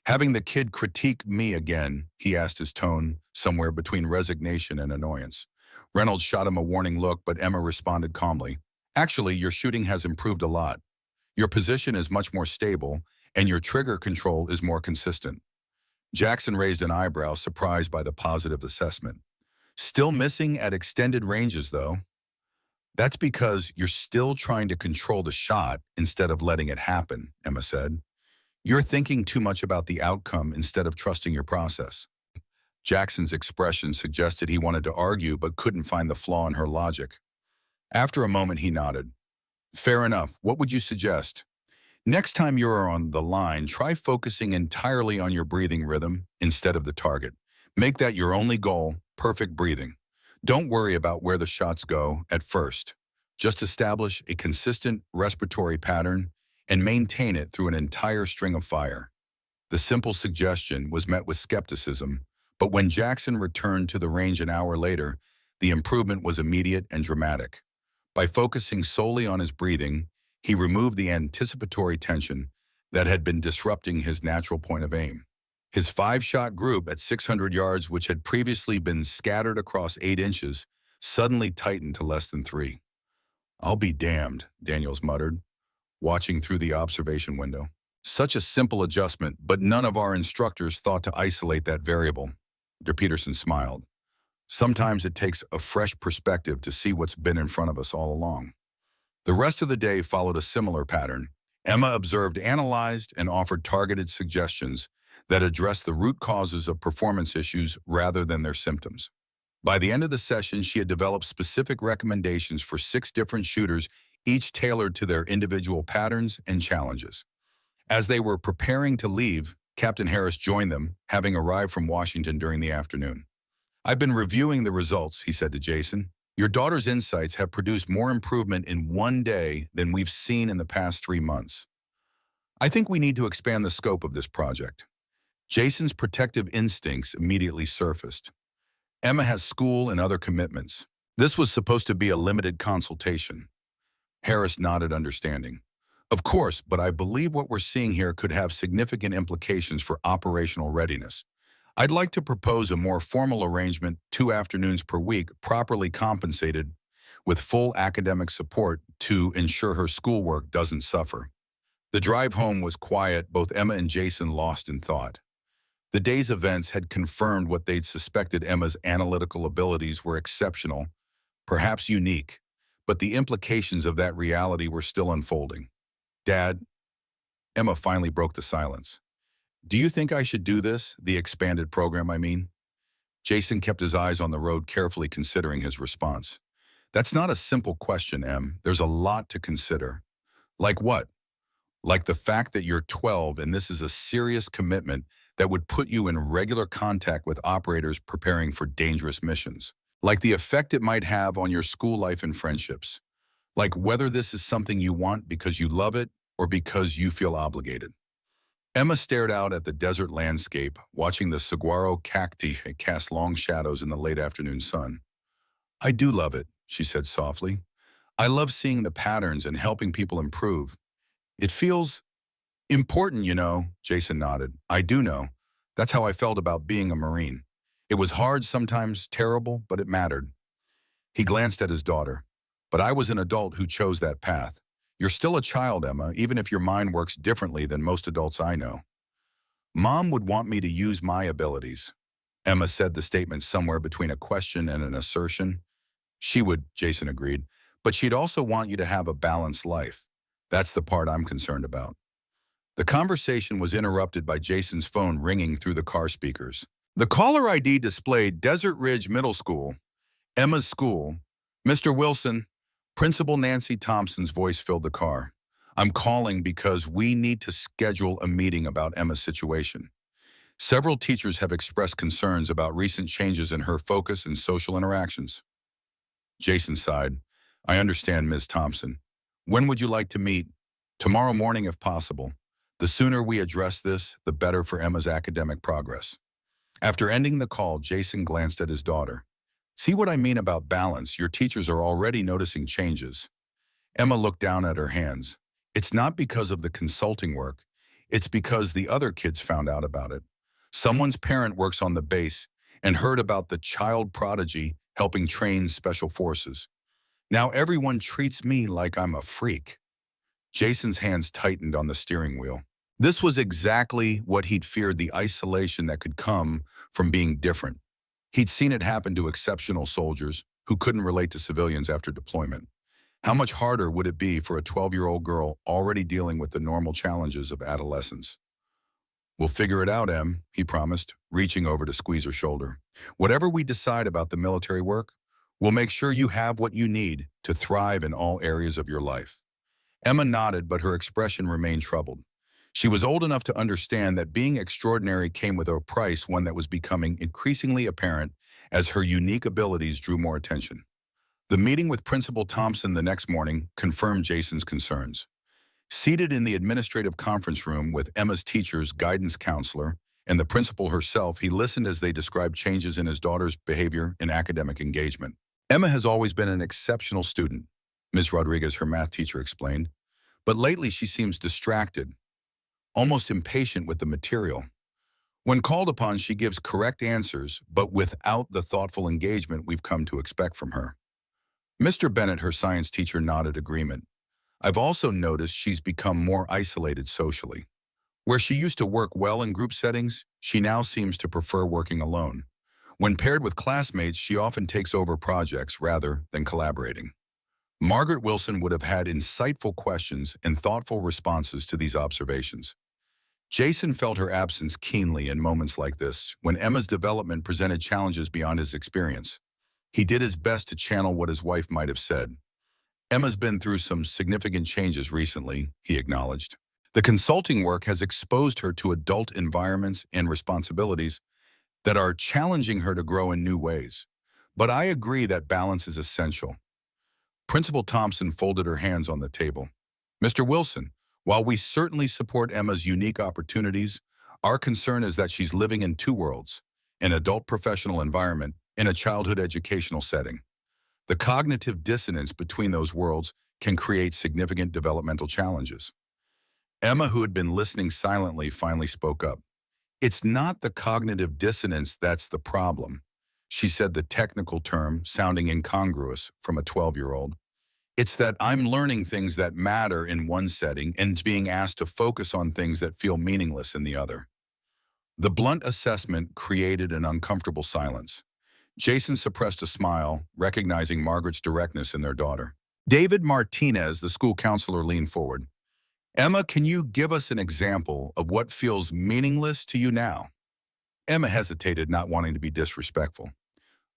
Having the kid critique me again, he asked, his tone somewhere between resignation and annoyance. Reynolds shot him a warning look, but Emma responded calmly. Actually, your shooting has improved a lot. Your position is much more stable, and your trigger control is more consistent. Jackson raised an eyebrow, surprised by the positive assessment. Still missing at extended ranges, though. That's because you're still trying to control the shot instead of letting it happen, Emma said. You're thinking too much about the outcome instead of trusting your process. Jackson's expression suggested he wanted to argue but couldn't find the flaw in her logic. After a moment, he nodded. Fair enough. What would you suggest? Next time you're on the line, try focusing entirely on your breathing rhythm instead of the target. Make that your only goal: perfect breathing. Don't worry about where the shots go at first. Just establish a consistent respiratory pattern and maintain it through an entire string of fire. The simple suggestion was met with skepticism, but when Jackson returned to the range an hour later, the improvement was immediate and dramatic. By focusing solely on his breathing, he removed the anticipatory tension that had been disrupting his natural point of aim. His five-shot group at 600 yards, which had previously been scattered across 8 inches, suddenly tightened to less than 3. "I'll be damned," Daniels muttered, watching through the observation window. Such a simple adjustment, but none of our instructors thought to isolate that variable. Dr. Peterson smiled. Sometimes it takes a fresh perspective to see what's been in front of us all along. The rest of the day followed a similar pattern. Emma observed, analyzed, and offered targeted suggestions that addressed the root causes of performance issues rather than their symptoms. By the end of the session, she had developed specific recommendations for 6 different shooters, each tailored to their individual patterns and challenges. As they were preparing to leave, Captain Harris joined them, having arrived from Washington during the afternoon. "I've been reviewing the results," he said to Jason. "Your daughter's insights have produced more improvement in one day than we've seen in the past 3 months. I think we need to expand the scope of this project." Jason's protective instincts immediately surfaced. Emma has school and other commitments. This was supposed to be a limited consultation. Harris nodded, understanding. "Of course, but I believe what we're seeing here could have significant implications for operational readiness. I'd like to propose a more formal arrangement, 2 afternoons per week, properly compensated, with full academic support to ensure her schoolwork doesn't suffer." The drive home was quiet, both Emma and Jason lost in thought. The day's events had confirmed what they'd suspected. Emma's analytical abilities were exceptional, perhaps unique, but the implications of that reality were still unfolding. "Dad," Emma finally broke the silence. "Do you think I should do this, the expanded program, I mean?" Jason kept his eyes on the road, carefully considering his response. "That's not a simple question, Em. There's a lot to consider." "Like what?" "Like the fact that you're 12 and this is a serious commitment that would put you in regular contact with operators preparing for dangerous missions. Like the effect it might have on your school life and friendships. Like whether this is something you want because you love it or because you feel obligated." Emma stared out at the desert landscape, watching the saguaro cacti cast long shadows in the late afternoon sun. "I do love it," she said softly. "I love seeing the patterns and helping people improve. It feels important, you know," Jason nodded. "I do know. That's how I felt about being a Marine. It was hard sometimes, terrible, but it mattered." He glanced at his daughter. "But I was an adult who chose that path. You're still a child, Emma, even if your mind works differently than most adults I know." "Mom would want me to use my abilities." Emma said the statement somewhere between a question and an assertion. "She would," Jason agreed, "but she'd also want you to have a balanced life. That's the part I'm concerned about." The conversation was interrupted by Jason's phone ringing through the car speakers. The caller ID displayed Desert Ridge Middle School, Emma's school. "Mr. Wilson," Principal Nancy Thompson's voice filled the car. "I'm calling because we need to schedule a meeting about Emma's situation. Several teachers have expressed concerns about recent changes in her focus and social interactions." Jason sighed. "I understand, Ms. Thompson. When would you like to meet?" "Tomorrow morning, if possible. The sooner we address this, the better for Emma's academic progress." After ending the call, Jason glanced at his daughter. "See what I mean about balance? Your teachers are already noticing changes." Emma looked down at her hands. "It's not because of the consulting work. It's because the other kids found out about it. Someone's parent works on the base and heard about the child prodigy helping train special forces. Now everyone treats me like I'm a freak." Jason's hands tightened on the steering wheel. This was exactly what he'd feared, the isolation that could come from being different. He'd seen it happen to exceptional soldiers who couldn't relate to civilians after deployment. How much harder would it be for a 12-year-old girl already dealing with the normal challenges of adolescence? "We'll figure it out, Em," he promised, reaching over to squeeze her shoulder. "Whatever we decide about the military work, we'll make sure you have what you need to thrive in all areas of your life." Emma nodded, but her expression remained troubled. She was old enough to understand that being extraordinary came with a price, one that was becoming increasingly apparent as her unique abilities drew more attention. The meeting with Principal Thompson the next morning confirmed Jason's concerns. Seated in the administrative conference room with Emma's teachers, guidance counselor, and the principal herself, he listened as they described changes in his daughter's behavior and academic engagement. Emma has always been an exceptional student, Ms. Rodriguez, her math teacher, explained, but lately she seems distracted, almost impatient with the material. When called upon, she gives correct answers, but without the thoughtful engagement we've come to expect from her. Mr. Bennett, her science teacher, nodded agreement. I've also noticed she's become more isolated socially. Where she used to work well in group settings, she now seems to prefer working alone. When paired with classmates, she often takes over projects rather than collaborating. Margaret Wilson would have had insightful questions and thoughtful responses to these observations. Jason felt her absence keenly in moments like this, when Emma's development presented challenges beyond his experience. He did his best to channel what his wife might have said. Emma's been through some significant changes recently, he acknowledged. The consulting work has exposed her to adult environments and responsibilities that are challenging her to grow in new ways. But I agree that balance is essential. Principal Thompson folded her hands on the table. Mr. Wilson, while we certainly support Emma's unique opportunities, our concern is that she's living in two worlds, an adult professional environment and a childhood educational setting. The cognitive dissonance between those worlds can create significant developmental challenges. Emma, who had been listening silently, finally spoke up. It's not the cognitive dissonance that's the problem, she said, the technical term sounding incongruous from a 12-year-old. It's that I'm learning things that matter in one setting and being asked to focus on things that feel meaningless in the other. The blunt assessment created an uncomfortable silence. Jason suppressed a smile, recognizing Margaret's directness in their daughter. David Martinez, the school counselor, leaned forward. Emma, can you give us an example of what feels meaningless to you now? Emma hesitated, not wanting to be disrespectful.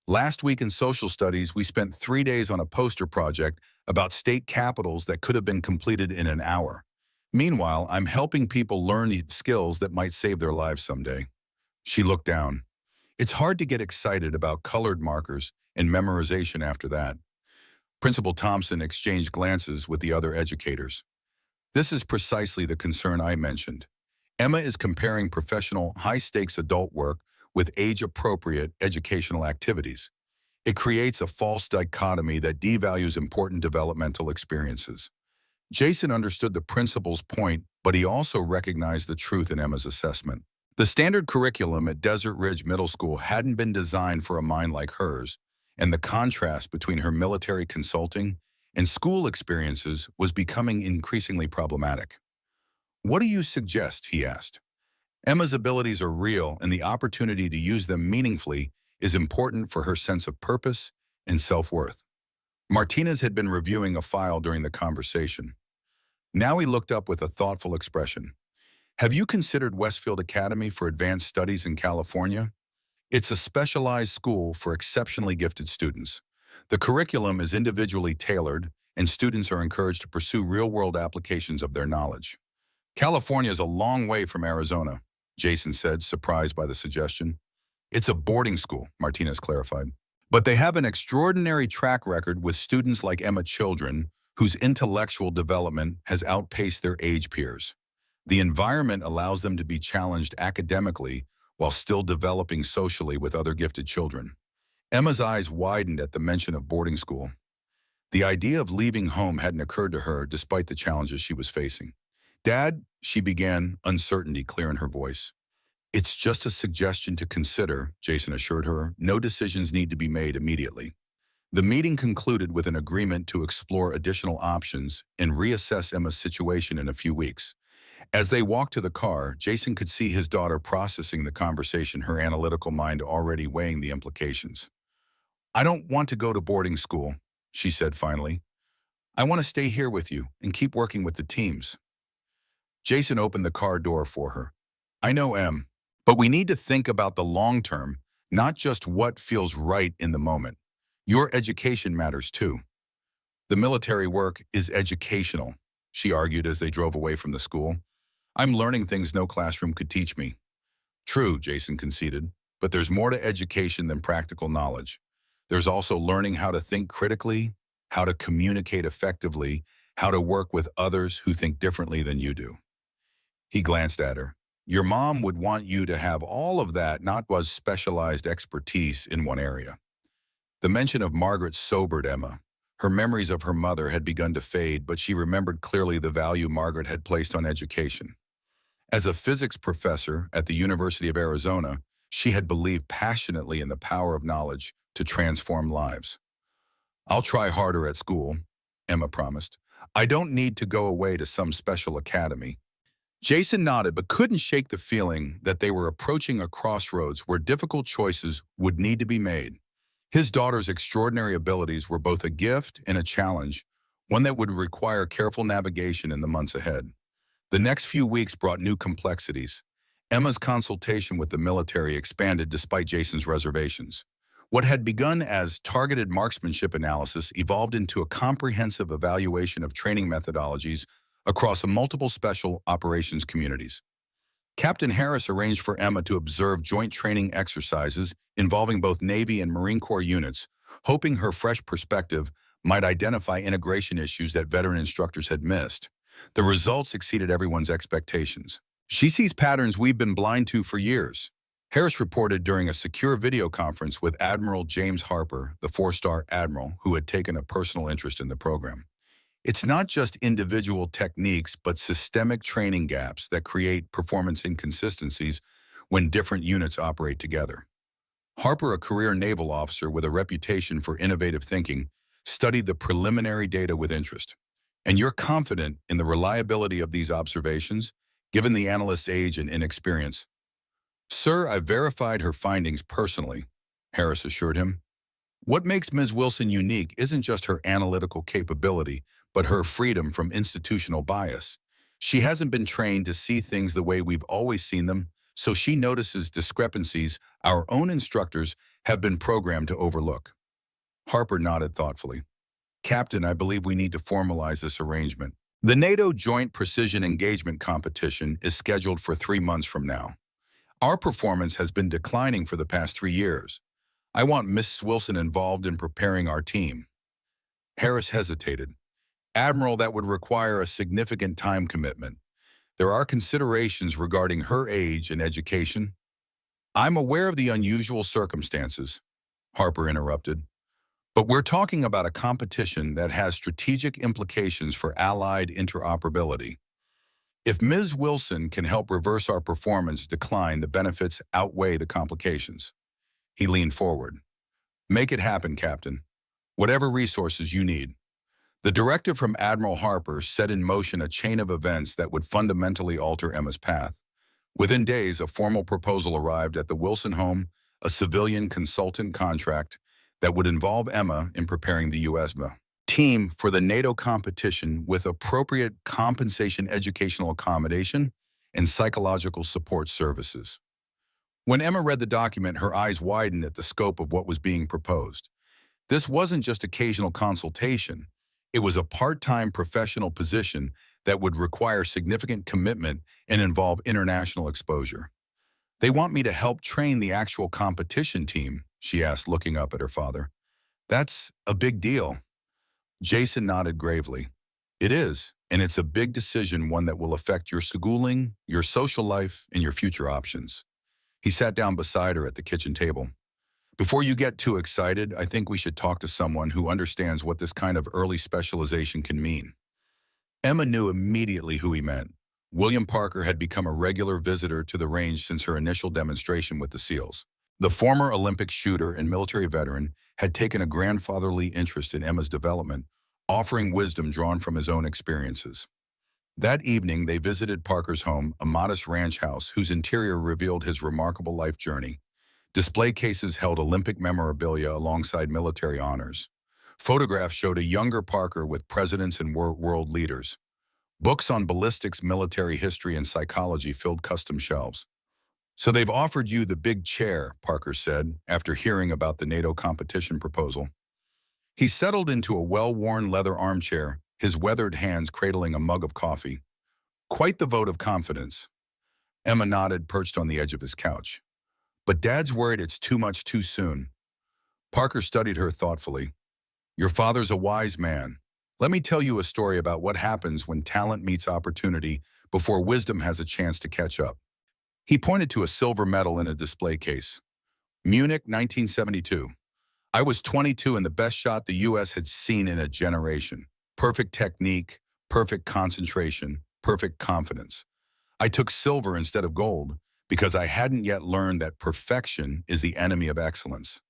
Last week in social studies, we spent 3 days on a poster project about state capitals that could have been completed in an hour. Meanwhile, I'm helping people learn skills that might save their lives someday. She looked down. It's hard to get excited about colored markers and memorization after that. Principal Thompson exchanged glances with the other educators. This is precisely the concern I mentioned. Emma is comparing professional, high-stakes adult work with age-appropriate educational activities. It creates a false dichotomy that devalues important developmental experiences. Jason understood the principal's point, but he also recognized the truth in Emma's assessment. The standard curriculum at Desert Ridge Middle School hadn't been designed for a mind like hers, and the contrast between her military consulting and school experiences was becoming increasingly problematic. What do you suggest? He asked. Emma's abilities are real, and the opportunity to use them meaningfully is important for her sense of purpose and self-worth. Martinez had been reviewing a file during the conversation. Now he looked up with a thoughtful expression. Have you considered Westfield Academy for Advanced Studies in California? It's a specialized school for exceptionally gifted students. The curriculum is individually tailored, and students are encouraged to pursue real-world applications of their knowledge. California is a long way from Arizona, Jason said, surprised by the suggestion. It's a boarding school, Martinez clarified. But they have an extraordinary track record with students like Emma children, whose intellectual development has outpaced their age peers. The environment allows them to be challenged academically while still developing socially with other gifted children. Emma's eyes widened at the mention of boarding school. The idea of leaving home hadn't occurred to her despite the challenges she was facing. Dad, she began, uncertainty clear in her voice. It's just a suggestion to consider, Jason assured her. No decisions need to be made immediately. The meeting concluded with an agreement to explore additional options and reassess Emma's situation in a few weeks. As they walked to the car, Jason could see his daughter processing the conversation, her analytical mind already weighing the implications. I don't want to go to boarding school, she said finally. I want to stay here with you and keep working with the teams. Jason opened the car door for her. I know, Em, but we need to think about the long term, not just what feels right in the moment. Your education matters too. The military work is educational, she argued as they drove away from the school. I'm learning things no classroom could teach me. True, Jason conceded, but there's more to education than practical knowledge. There's also learning how to think critically, how to communicate effectively, how to work with others who think differently than you do. He glanced at her. Your mom would want you to have all of that, not was specialized expertise in one area. The mention of Margaret sobered Emma. Her memories of her mother had begun to fade, but she remembered clearly the value Margaret had placed on education. As a physics professor at the University of Arizona, she had believed passionately in the power of knowledge to transform lives. I'll try harder at school, Emma promised. I don't need to go away to some special academy. Jason nodded but couldn't shake the feeling that they were approaching a crossroads where difficult choices would need to be made. His daughter's extraordinary abilities were both a gift and a challenge, one that would require careful navigation in the months ahead. The next few weeks brought new complexities. Emma's consultation with the military expanded despite Jason's reservations. What had begun as targeted marksmanship analysis evolved into a comprehensive evaluation of training methodologies across multiple special operations communities. Captain Harris arranged for Emma to observe joint training exercises involving both Navy and Marine Corps units, hoping her fresh perspective might identify integration issues that veteran instructors had missed. The results exceeded everyone's expectations. She sees patterns we've been blind to for years, Harris reported during a secure video conference with Admiral James Harper, the four-star admiral who had taken a personal interest in the program. It's not just individual techniques, but systemic training gaps that create performance inconsistencies when different units operate together. Harper, a career naval officer with a reputation for innovative thinking, studied the preliminary data with interest. And you're confident in the reliability of these observations, given the analyst's age and inexperience? Sir, I've verified her findings personally, Harris assured him. What makes Ms. Wilson unique isn't just her analytical capability, but her freedom from institutional bias. She hasn't been trained to see things the way we've always seen them, so she notices discrepancies our own instructors have been programmed to overlook. Harper nodded thoughtfully. Captain, I believe we need to formalize this arrangement. The NATO Joint Precision Engagement Competition is scheduled for 3 months from now. Our performance has been declining for the past 3 years. I want Miss Wilson involved in preparing our team. Harris hesitated. Admiral, that would require a significant time commitment. There are considerations regarding her age and education. I'm aware of the unusual circumstances, Harper interrupted. But we're talking about a competition that has strategic implications for allied interoperability. If Ms. Wilson can help reverse our performance decline, the benefits outweigh the complications. He leaned forward. Make it happen, Captain. Whatever resources you need. The directive from Admiral Harper set in motion a chain of events that would fundamentally alter Emma's path. Within days, a formal proposal arrived at the Wilson home, a civilian consultant contract that would involve Emma in preparing the U.S. team for the NATO competition with appropriate compensation, educational accommodation, and psychological support services. When Emma read the document, her eyes widened at the scope of what was being proposed. This wasn't just occasional consultation. It was a part-time professional position that would require significant commitment and involve international exposure. They want me to help train the actual competition team, she asked, looking up at her father. That's a big deal. Jason nodded gravely. It is, and it's a big decision, one that will affect your schooling, your social life, and your future options. He sat down beside her at the kitchen table. Before you get too excited, I think we should talk to someone who understands what this kind of early specialization can mean. Emma knew immediately who he meant. William Parker had become a regular visitor to the range since her initial demonstration with the SEALs. The former Olympic shooter and military veteran had taken a grandfatherly interest in Emma's development, offering wisdom drawn from his own experiences. That evening, they visited Parker's home, a modest ranch house whose interior revealed his remarkable life journey. Display cases held Olympic memorabilia alongside military honors. Photographs showed a younger Parker with presidents and world leaders. Books on ballistics, military history, and psychology filled custom shelves. So they've offered you the big chair, Parker said, after hearing about the NATO competition proposal. He settled into a well-worn leather armchair, his weathered hands cradling a mug of coffee. Quite the vote of confidence. Emma nodded, perched on the edge of his couch. But Dad's worried it's too much too soon. Parker studied her thoughtfully. Your father's a wise man. Let me tell you a story about what happens when talent meets opportunity before wisdom has a chance to catch up. He pointed to a silver medal in a display case. Munich, 1972. I was 22 and the best shot the U.S. had seen in a generation. Perfect technique, perfect concentration, perfect confidence. I took silver instead of gold because I hadn't yet learned that perfection is the enemy of excellence.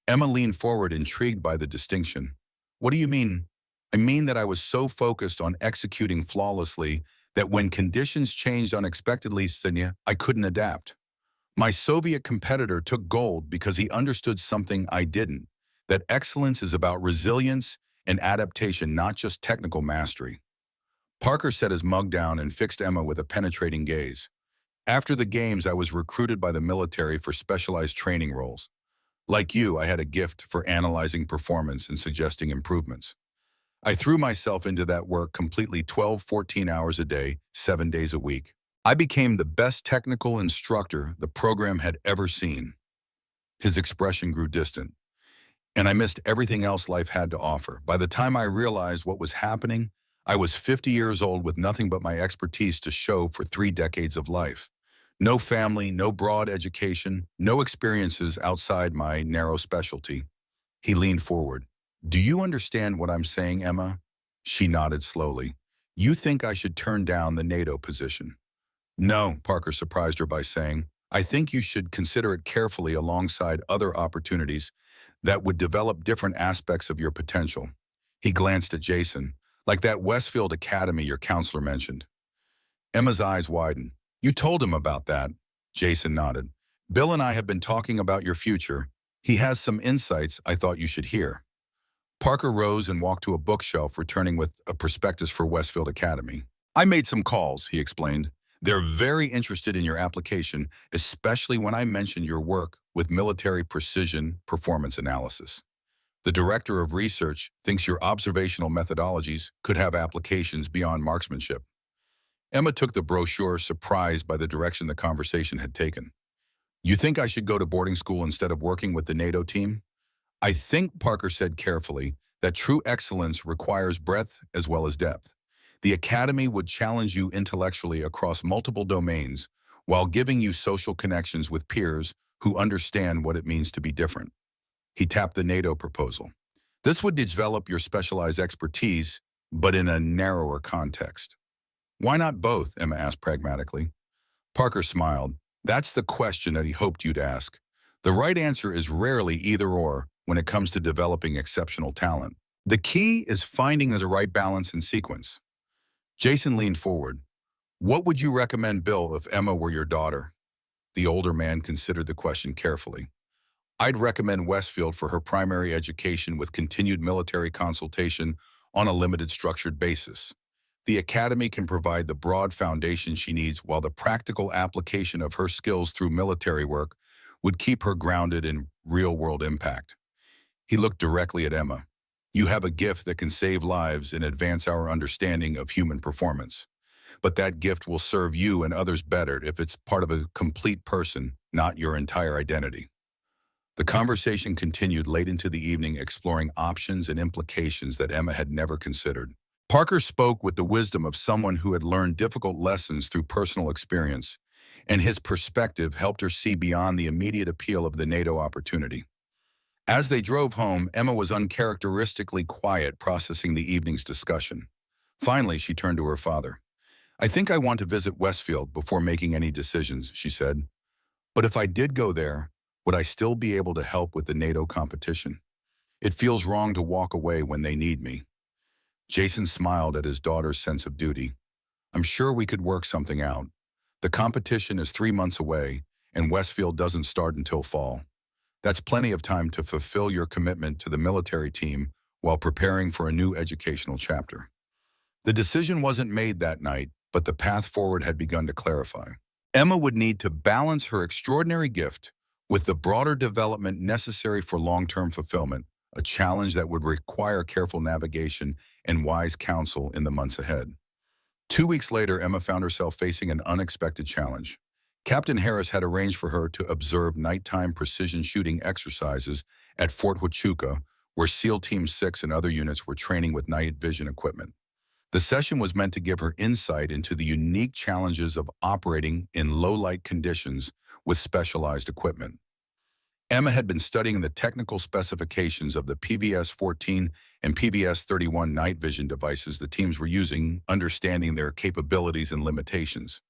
Emma leaned forward, intrigued by the distinction. What do you mean? I mean that I was so focused on executing flawlessly that when conditions changed unexpectedly, Senya, I couldn't adapt. My Soviet competitor took gold because he understood something I didn't, that excellence is about resilience and adaptation, not just technical mastery. Parker set his mug down and fixed Emma with a penetrating gaze. After the games, I was recruited by the military for specialized training roles. Like you, I had a gift for analyzing performance and suggesting improvements. I threw myself into that work completely 12, 14 hours a day, 7 days a week. I became the best technical instructor the program had ever seen. His expression grew distant, and I missed everything else life had to offer. By the time I realized what was happening, I was 50 years old with nothing but my expertise to show for 3 decades of life. No family, no broad education, no experiences outside my narrow specialty. He leaned forward. Do you understand what I'm saying, Emma? She nodded slowly. You think I should turn down the NATO position? No, Parker surprised her by saying, I think you should consider it carefully alongside other opportunities that would develop different aspects of your potential. He glanced at Jason, like that Westfield Academy your counselor mentioned. Emma's eyes widened. You told him about that? Jason nodded. Bill and I have been talking about your future. He has some insights I thought you should hear. Parker rose and walked to a bookshelf, returning with a prospectus for Westfield Academy. I made some calls, he explained. They're very interested in your application, especially when I mentioned your work with military precision performance analysis. The director of research thinks your observational methodologies could have applications beyond marksmanship. Emma took the brochure, surprised by the direction the conversation had taken. You think I should go to boarding school instead of working with the NATO team? I think, Parker said carefully, that true excellence requires breadth as well as depth. The academy would challenge you intellectually across multiple domains while giving you social connections with peers who understand what it means to be different. He tapped the NATO proposal. This would develop your specialized expertise, but in a narrower context. Why not both? Emma asked pragmatically. Parker smiled. That's the question that he hoped you'd ask. The right answer is rarely either or when it comes to developing exceptional talent. The key is finding the right balance and sequence. Jason leaned forward. What would you recommend, Bill, if Emma were your daughter? The older man considered the question carefully. I'd recommend Westfield for her primary education with continued military consultation on a limited structured basis. The academy can provide the broad foundation she needs, while the practical application of her skills through military work would keep her grounded in real-world impact. He looked directly at Emma. You have a gift that can save lives and advance our understanding of human performance. But that gift will serve you and others better if it's part of a complete person, not your entire identity. The conversation continued late into the evening, exploring options and implications that Emma had never considered. Parker spoke with the wisdom of someone who had learned difficult lessons through personal experience, and his perspective helped her see beyond the immediate appeal of the NATO opportunity. As they drove home, Emma was uncharacteristically quiet, processing the evening's discussion. Finally, she turned to her father. I think I want to visit Westfield before making any decisions, she said. But if I did go there, would I still be able to help with the NATO competition? It feels wrong to walk away when they need me. Jason smiled at his daughter's sense of duty. I'm sure we could work something out. The competition is 3 months away, and Westfield doesn't start until fall. That's plenty of time to fulfill your commitment to the military team while preparing for a new educational chapter. The decision wasn't made that night, but the path forward had begun to clarify. Emma would need to balance her extraordinary gift with the broader development necessary for long-term fulfillment, a challenge that would require careful navigation and wise counsel in the months ahead. 2 weeks later, Emma found herself facing an unexpected challenge. Captain Harris had arranged for her to observe nighttime precision shooting exercises at Fort Huachuca, where SEAL Team 6 and other units were training with night vision equipment. The session was meant to give her insight into the unique challenges of operating in low-light conditions with specialized equipment. Emma had been studying the technical specifications of the PVS-14 and PVS-31 night vision devices the teams were using, understanding their capabilities and limitations.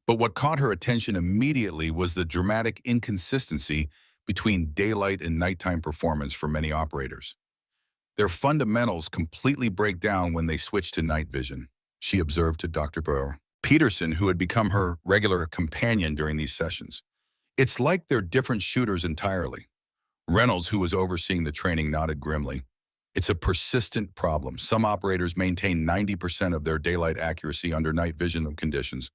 But what caught her attention immediately was the dramatic inconsistency between daylight and nighttime performance for many operators. Their fundamentals completely break down when they switch to night vision, she observed to Dr. Burr Peterson, who had become her regular companion during these sessions. It's like they're different shooters entirely. Reynolds, who was overseeing the training, nodded grimly. It's a persistent problem. Some operators maintain 90% of their daylight accuracy under night vision conditions.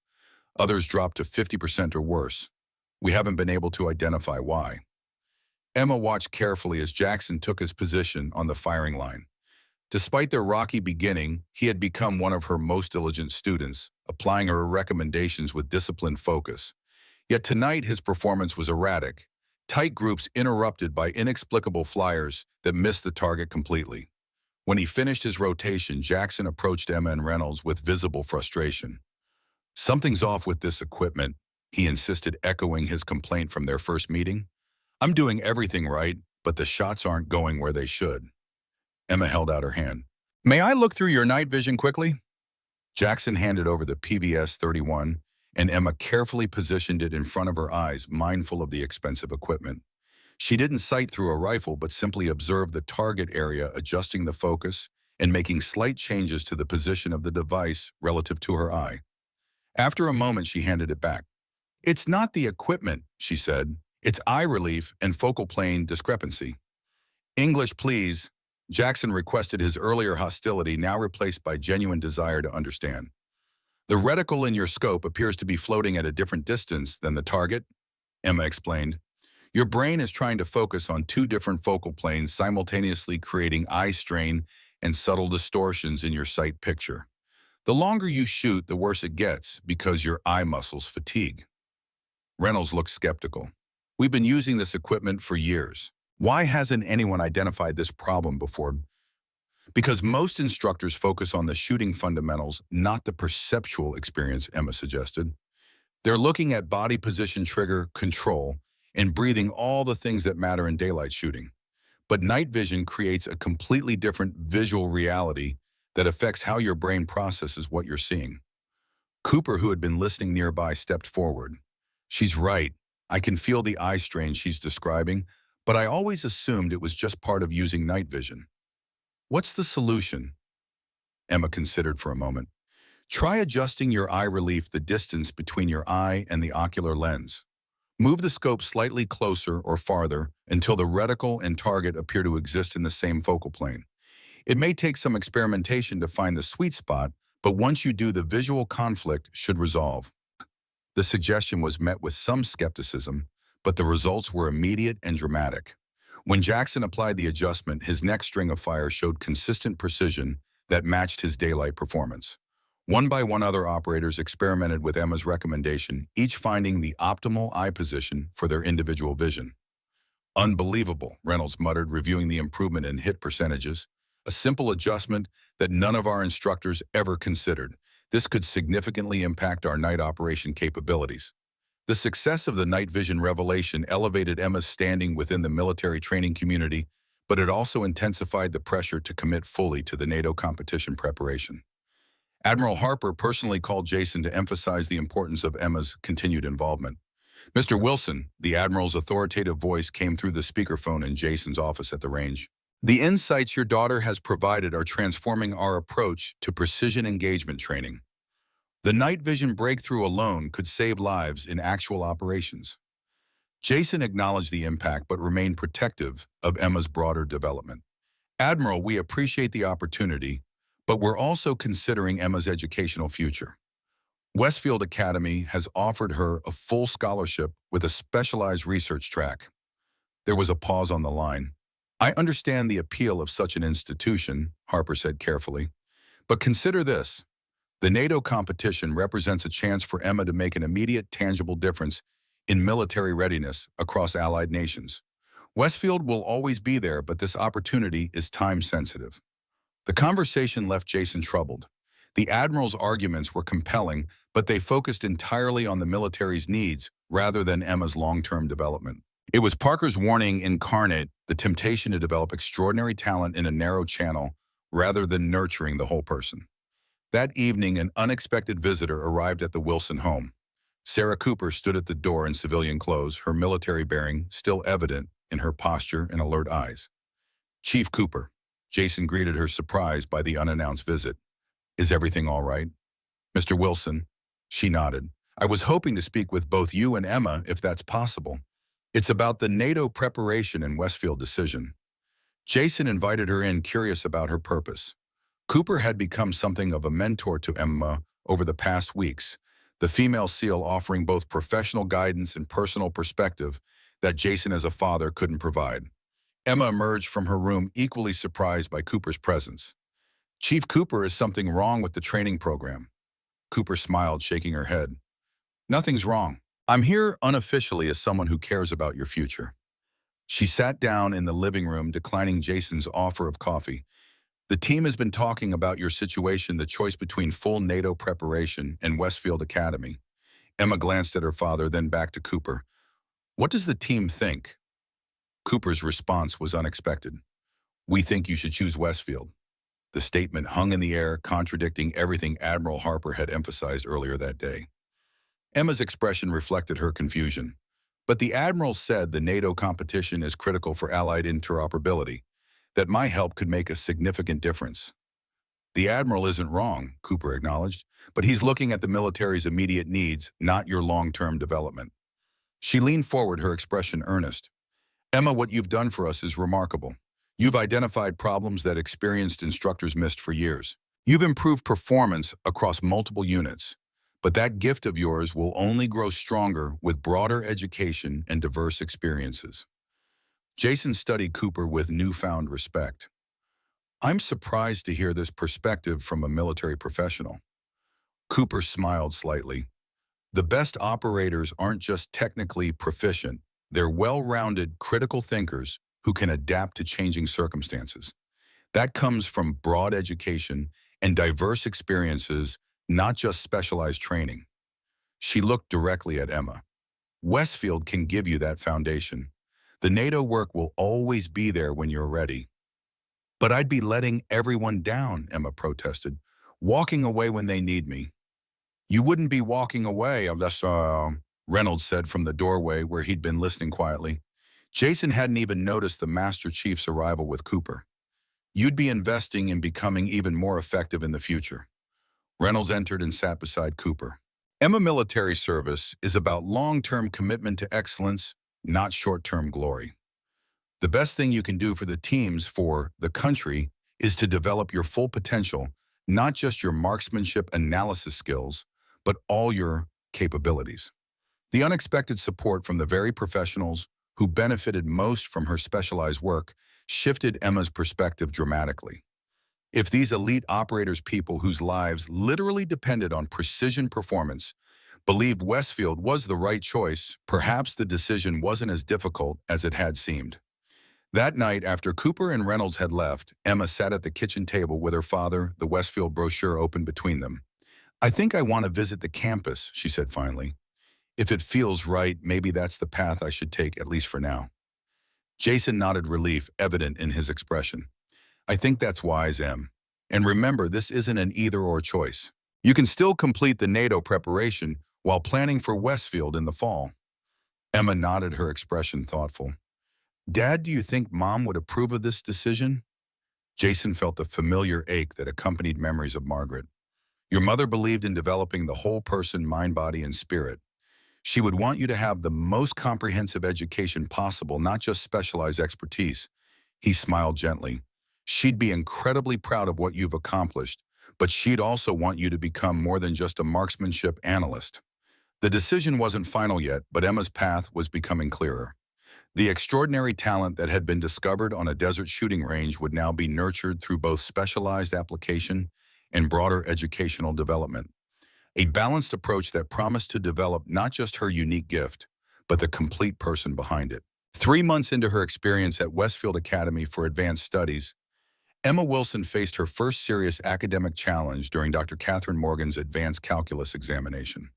Others drop to 50% or worse. We haven't been able to identify why. Emma watched carefully as Jackson took his position on the firing line. Despite their rocky beginning, he had become one of her most diligent students, applying her recommendations with disciplined focus. Yet tonight his performance was erratic, tight groups interrupted by inexplicable flyers that missed the target completely. When he finished his rotation, Jackson approached Emma and Reynolds with visible frustration. "Something's off with this equipment," he insisted, echoing his complaint from their first meeting. "I'm doing everything right, but the shots aren't going where they should." Emma held out her hand. "May I look through your night vision quickly?" Jackson handed over the PVS-31, and Emma carefully positioned it in front of her eyes, mindful of the expensive equipment. She didn't sight through a rifle, but simply observed the target area, adjusting the focus and making slight changes to the position of the device relative to her eye. After a moment, she handed it back. "It's not the equipment," she said. "It's eye relief and focal plane discrepancy." "English, please." Jackson requested, his earlier hostility now replaced by genuine desire to understand. "The reticle in your scope appears to be floating at a different distance than the target," Emma explained. "Your brain is trying to focus on two different focal planes, simultaneously creating eye strain and subtle distortions in your sight picture. The longer you shoot, the worse it gets because your eye muscles fatigue." Reynolds looked skeptical. "We've been using this equipment for years. Why hasn't anyone identified this problem before?" "Because most instructors focus on the shooting fundamentals, not the perceptual experience," Emma suggested. "They're looking at body position, trigger, control, and breathing, all the things that matter in daylight shooting. But night vision creates a completely different visual reality that affects how your brain processes what you're seeing." Cooper, who had been listening nearby, stepped forward. "She's right. I can feel the eye strain she's describing, but I always assumed it was just part of using night vision." "What's the solution?" Emma considered for a moment. "Try adjusting your eye relief, the distance between your eye and the ocular lens. Move the scope slightly closer or farther until the reticle and target appear to exist in the same focal plane. It may take some experimentation to find the sweet spot, but once you do, the visual conflict should resolve." The suggestion was met with some skepticism, but the results were immediate and dramatic. When Jackson applied the adjustment, his next string of fire showed consistent precision that matched his daylight performance. One by one, other operators experimented with Emma's recommendation, each finding the optimal eye position for their individual vision. "Unbelievable," Reynolds muttered, reviewing the improvement in hit percentages. "A simple adjustment that none of our instructors ever considered. This could significantly impact our night operation capabilities." The success of the night vision revelation elevated Emma's standing within the military training community, but it also intensified the pressure to commit fully to the NATO competition preparation. Admiral Harper personally called Jason to emphasize the importance of Emma's continued involvement. "Mr. Wilson," the Admiral's authoritative voice came through the speakerphone in Jason's office at the range. "The insights your daughter has provided are transforming our approach to precision engagement training. The night vision breakthrough alone could save lives in actual operations." Jason acknowledged the impact but remained protective of Emma's broader development. "Admiral, we appreciate the opportunity, but we're also considering Emma's educational future. Westfield Academy has offered her a full scholarship with a specialized research track." There was a pause on the line. "I understand the appeal of such an institution," Harper said carefully, "but consider this. The NATO competition represents a chance for Emma to make an immediate, tangible difference in military readiness across allied nations. Westfield will always be there, but this opportunity is time-sensitive. The conversation left Jason troubled. The Admiral's arguments were compelling, but they focused entirely on the military's needs rather than Emma's long-term development. It was Parker's warning incarnate, the temptation to develop extraordinary talent in a narrow channel rather than nurturing the whole person. That evening, an unexpected visitor arrived at the Wilson home. Sarah Cooper stood at the door in civilian clothes, her military bearing still evident in her posture and alert eyes. "Chief Cooper," Jason greeted her, surprised by the unannounced visit. "Is everything all right?" "Mr. Wilson," she nodded. "I was hoping to speak with both you and Emma, if that's possible. It's about the NATO preparation and Westfield decision." Jason invited her in, curious about her purpose. Cooper had become something of a mentor to Emma over the past weeks, the female SEAL offering both professional guidance and personal perspective that Jason as a father couldn't provide. Emma emerged from her room equally surprised by Cooper's presence. "Chief Cooper, is something wrong with the training program?" Cooper smiled, shaking her head. "Nothing's wrong. I'm here unofficially as someone who cares about your future." She sat down in the living room, declining Jason's offer of coffee. "The team has been talking about your situation, the choice between full NATO preparation and Westfield Academy." Emma glanced at her father, then back to Cooper. "What does the team think?" Cooper's response was unexpected. "We think you should choose Westfield." The statement hung in the air, contradicting everything Admiral Harper had emphasized earlier that day. Emma's expression reflected her confusion. "But the Admiral said the NATO competition is critical for Allied interoperability, that my help could make a significant difference." "The Admiral isn't wrong," Cooper acknowledged, "but he's looking at the military's immediate needs, not your long-term development." She leaned forward, her expression earnest. "Emma, what you've done for us is remarkable. You've identified problems that experienced instructors missed for years. You've improved performance across multiple units. But that gift of yours will only grow stronger with broader education and diverse experiences." Jason studied Cooper with newfound respect. "I'm surprised to hear this perspective from a military professional." Cooper smiled slightly. "The best operators aren't just technically proficient. They're well-rounded, critical thinkers who can adapt to changing circumstances. That comes from broad education and diverse experiences, not just specialized training." She looked directly at Emma. "Westfield can give you that foundation. The NATO work will always be there when you're ready." "But I'd be letting everyone down," Emma protested. "Walking away when they need me." "You wouldn't be walking away unless, Reynolds said from the doorway where he'd been listening quietly. Jason hadn't even noticed the Master Chief's arrival with Cooper. "You'd be investing in becoming even more effective in the future." Reynolds entered and sat beside Cooper. "Emma, military service is about long-term commitment to excellence, not short-term glory. The best thing you can do for the teams, for the country, is to develop your full potential, not just your marksmanship analysis skills, but all your capabilities." The unexpected support from the very professionals who benefited most from her specialized work shifted Emma's perspective dramatically. If these elite operators, people whose lives literally depended on precision performance, believed Westfield was the right choice, perhaps the decision wasn't as difficult as it had seemed. That night, after Cooper and Reynolds had left, Emma sat at the kitchen table with her father, the Westfield brochure open between them. "I think I want to visit the campus," she said finally. "If it feels right, maybe that's the path I should take, at least for now." Jason nodded, relief evident in his expression. "I think that's wise, Em. And remember, this isn't an either-or choice. You can still complete the NATO preparation while planning for Westfield in the fall." Emma nodded, her expression thoughtful. "Dad, do you think Mom would approve of this decision?" Jason felt the familiar ache that accompanied memories of Margaret. "Your mother believed in developing the whole person, mind, body, and spirit. She would want you to have the most comprehensive education possible, not just specialized expertise." He smiled gently. "She'd be incredibly proud of what you've accomplished, but she'd also want you to become more than just a marksmanship analyst." The decision wasn't final yet, but Emma's path was becoming clearer. The extraordinary talent that had been discovered on a desert shooting range would now be nurtured through both specialized application and broader educational development. A balanced approach that promised to develop not just her unique gift, but the complete person behind it. 3 months into her experience at Westfield Academy for Advanced Studies, Emma Wilson faced her first serious academic challenge during Dr. Catherine Morgan's advanced calculus examination.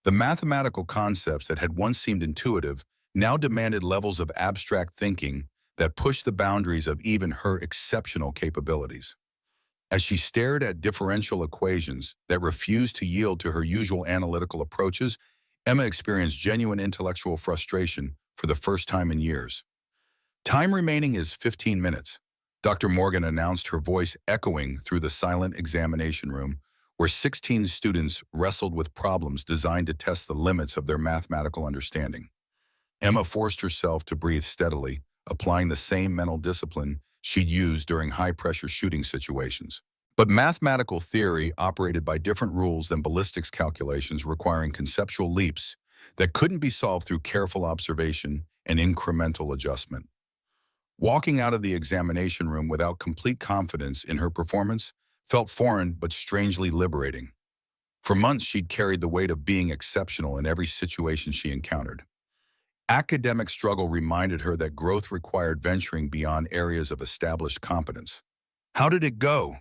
The mathematical concepts that had once seemed intuitive now demanded levels of abstract thinking that pushed the boundaries of even her exceptional capabilities. As she stared at differential equations that refused to yield to her usual analytical approaches, Emma experienced genuine intellectual frustration for the first time in years. "Time remaining is 15 minutes, Dr. Morgan announced, her voice echoing through the silent examination room, where 16 students wrestled with problems designed to test the limits of their mathematical understanding. Emma forced herself to breathe steadily, applying the same mental discipline she'd used during high-pressure shooting situations. But mathematical theory operated by different rules than ballistics calculations, requiring conceptual leaps that couldn't be solved through careful observation and incremental adjustment. Walking out of the examination room without complete confidence in her performance felt foreign but strangely liberating. For months, she'd carried the weight of being exceptional in every situation she encountered. Academic struggle reminded her that growth required venturing beyond areas of established competence. "How did it go?"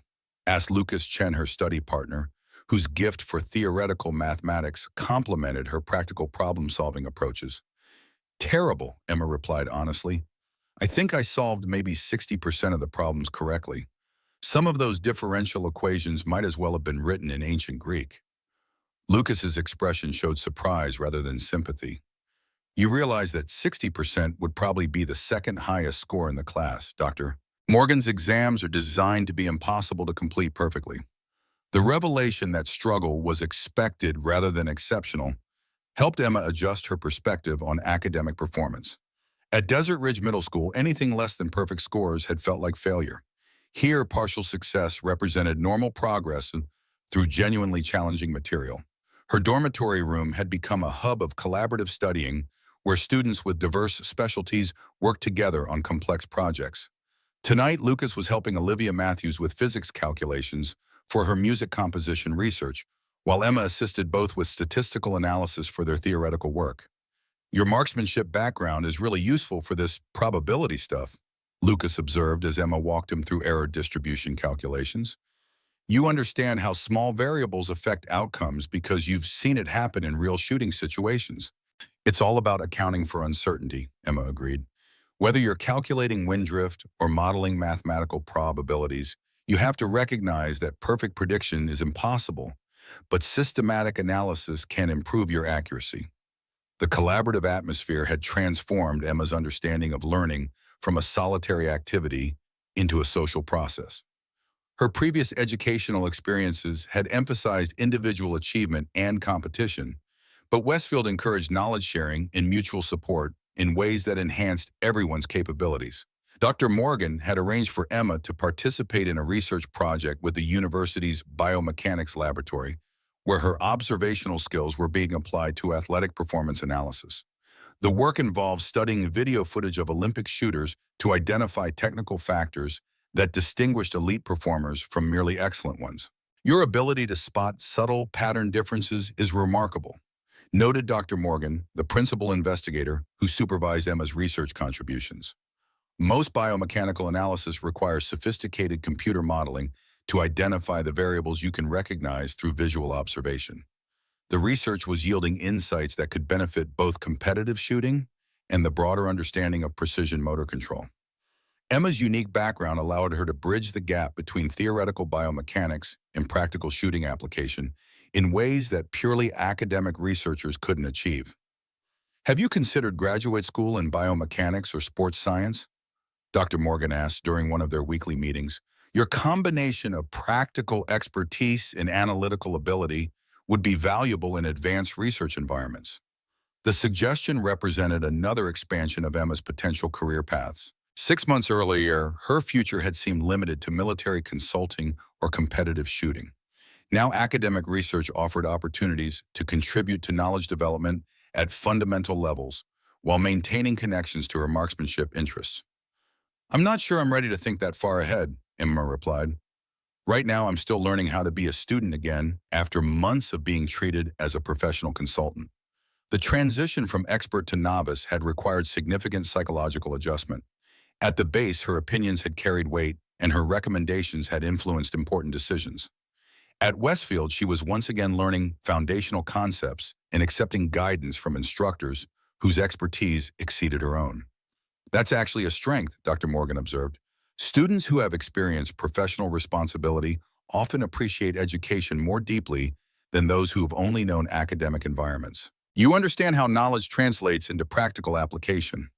asked Lucas Chen, her study partner, whose gift for theoretical mathematics complemented her practical problem-solving approaches. "Terrible," Emma replied honestly. "I think I solved maybe 60% of the problems correctly. Some of those differential equations might as well have been written in ancient Greek." Lucas's expression showed surprise rather than sympathy. "You realize that 60% would probably be the second highest score in the class, Doctor. Morgan's exams are designed to be impossible to complete perfectly." The revelation that struggle was expected rather than exceptional helped Emma adjust her perspective on academic performance. At Desert Ridge Middle School, anything less than perfect scores had felt like failure. Here, partial success represented normal progress through genuinely challenging material. Her dormitory room had become a hub of collaborative studying where students with diverse specialties worked together on complex projects. Tonight, Lucas was helping Olivia Matthews with physics calculations for her music composition research, while Emma assisted both with statistical analysis for their theoretical work. "Your marksmanship background is really useful for this probability stuff," Lucas observed as Emma walked him through error distribution calculations. "You understand how small variables affect outcomes because you've seen it happen in real shooting situations." "It's all about accounting for uncertainty," Emma agreed. "Whether you're calculating wind drift or modeling mathematical probabilities, you have to recognize that perfect prediction is impossible, but systematic analysis can improve your accuracy." The collaborative atmosphere had transformed Emma's understanding of learning from a solitary activity into a social process. Her previous educational experiences had emphasized individual achievement and competition, but Westfield encouraged knowledge sharing and mutual support in ways that enhanced everyone's capabilities. Dr. Morgan had arranged for Emma to participate in a research project with the university's biomechanics laboratory, where her observational skills were being applied to athletic performance analysis. The work involved studying video footage of Olympic shooters to identify technical factors that distinguished elite performers from merely excellent ones. "Your ability to spot subtle pattern differences is remarkable," noted Dr. Morgan, the principal investigator who supervised Emma's research contributions. "Most biomechanical analysis requires sophisticated computer modeling to identify the variables you can recognize through visual observation. The research was yielding insights that could benefit both competitive shooting and the broader understanding of precision motor control." Emma's unique background allowed her to bridge the gap between theoretical biomechanics and practical shooting application in ways that purely academic researchers couldn't achieve. "Have you considered graduate school in biomechanics or sports science?" Dr. Morgan asked during one of their weekly meetings. "Your combination of practical expertise and analytical ability would be valuable in advanced research environments." The suggestion represented another expansion of Emma's potential career paths. 6 months earlier, her future had seemed limited to military consulting or competitive shooting. Now academic research offered opportunities to contribute to knowledge development at fundamental levels while maintaining connections to her marksmanship interests. "I'm not sure I'm ready to think that far ahead," Emma replied. Right now, I'm still learning how to be a student again after months of being treated as a professional consultant. The transition from expert to novice had required significant psychological adjustment. At the base, her opinions had carried weight, and her recommendations had influenced important decisions. At Westfield, she was once again learning foundational concepts and accepting guidance from instructors whose expertise exceeded her own. That's actually a strength, Dr. Morgan observed. Students who have experienced professional responsibility often appreciate education more deeply than those who have only known academic environments. You understand how knowledge translates into practical application.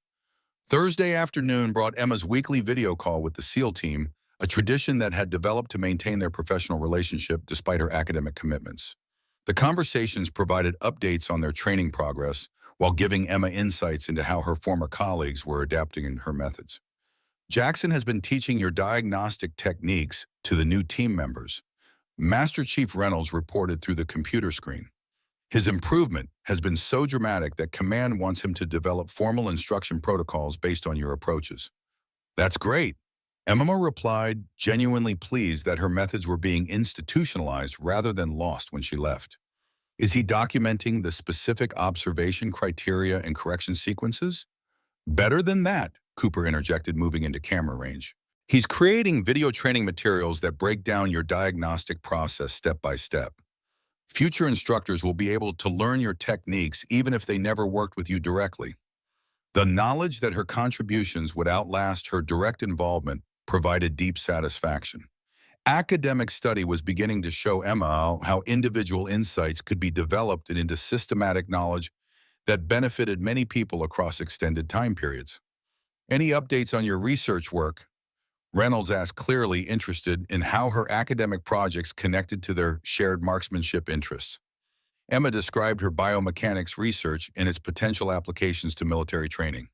Thursday afternoon brought Emma's weekly video call with the SEAL team, a tradition that had developed to maintain their professional relationship despite her academic commitments. The conversations provided updates on their training progress while giving Emma insights into how her former colleagues were adapting her methods. Jackson has been teaching your diagnostic techniques to the new team members, Master Chief Reynolds reported through the computer screen. His improvement has been so dramatic that Command wants him to develop formal instruction protocols based on your approaches. That's great. Emma replied, genuinely pleased that her methods were being institutionalized rather than lost when she left. Is he documenting the specific observation criteria and correction sequences? Better than that, Cooper interjected, moving into camera range. He's creating video training materials that break down your diagnostic process step by step. Future instructors will be able to learn your techniques even if they never worked with you directly. The knowledge that her contributions would outlast her direct involvement provided deep satisfaction. Academic study was beginning to show Emma how individual insights could be developed into systematic knowledge that benefited many people across extended time periods. Any updates on your research work? Reynolds asked, clearly interested in how her academic projects connected to their shared marksmanship interests. Emma described her biomechanics research and its potential applications to military training.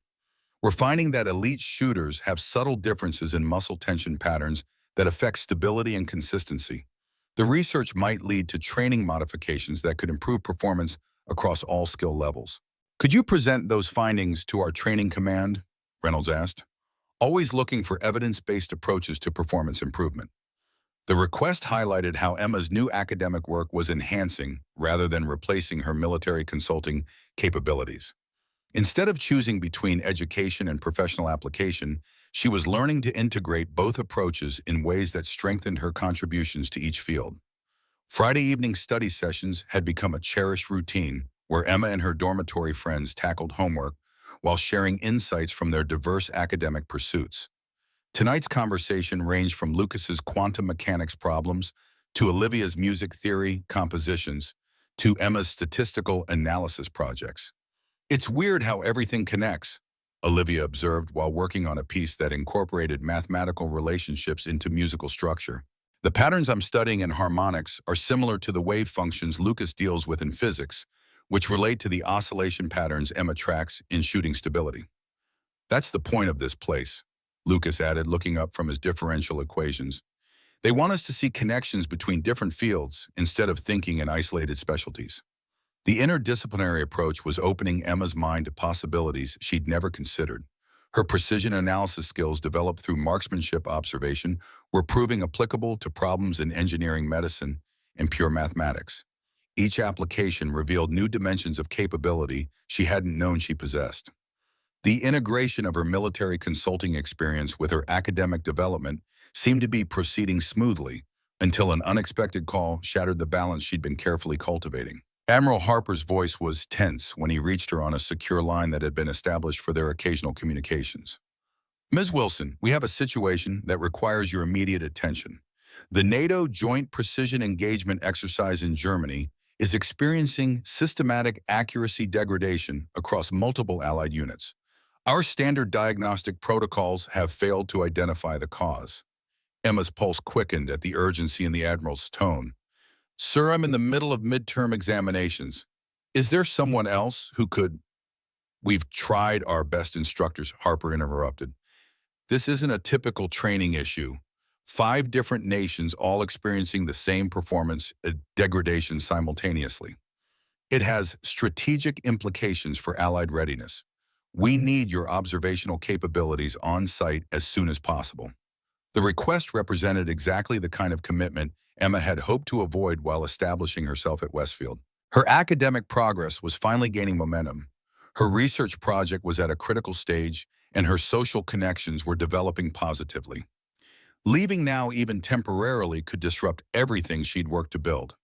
We're finding that elite shooters have subtle differences in muscle tension patterns that affect stability and consistency. The research might lead to training modifications that could improve performance across all skill levels. Could you present those findings to our training command? Reynolds asked, always looking for evidence-based approaches to performance improvement. The request highlighted how Emma's new academic work was enhancing rather than replacing her military consulting capabilities. Instead of choosing between education and professional application, she was learning to integrate both approaches in ways that strengthened her contributions to each field. Friday evening study sessions had become a cherished routine where Emma and her dormitory friends tackled homework while sharing insights from their diverse academic pursuits. Tonight's conversation ranged from Lucas's quantum mechanics problems to Olivia's music theory compositions to Emma's statistical analysis projects. It's weird how everything connects, Olivia observed while working on a piece that incorporated mathematical relationships into musical structure. The patterns I'm studying in harmonics are similar to the wave functions Lucas deals with in physics, which relate to the oscillation patterns Emma tracks in shooting stability. That's the point of this place, Lucas added, looking up from his differential equations. They want us to see connections between different fields instead of thinking in isolated specialties. The interdisciplinary approach was opening Emma's mind to possibilities she'd never considered. Her precision analysis skills developed through marksmanship observation were proving applicable to problems in engineering, medicine, and pure mathematics. Each application revealed new dimensions of capability she hadn't known she possessed. The integration of her military consulting experience with her academic development seemed to be proceeding smoothly until an unexpected call shattered the balance she'd been carefully cultivating. Admiral Harper's voice was tense when he reached her on a secure line that had been established for their occasional communications. Ms. Wilson, we have a situation that requires your immediate attention. The NATO Joint Precision Engagement Exercise in Germany is experiencing systematic accuracy degradation across multiple Allied units. Our standard diagnostic protocols have failed to identify the cause. Emma's pulse quickened at the urgency in the Admiral's tone. Sir, I'm in the middle of midterm examinations. Is there someone else who could? We've tried our best, instructors, Harper interrupted. This isn't a typical training issue. 5 different nations all experiencing the same performance degradation simultaneously. It has strategic implications for Allied readiness. We need your observational capabilities on site as soon as possible. The request represented exactly the kind of commitment Emma had hoped to avoid while establishing herself at Westfield. Her academic progress was finally gaining momentum. Her research project was at a critical stage, and her social connections were developing positively. Leaving now even temporarily could disrupt everything she'd worked to build.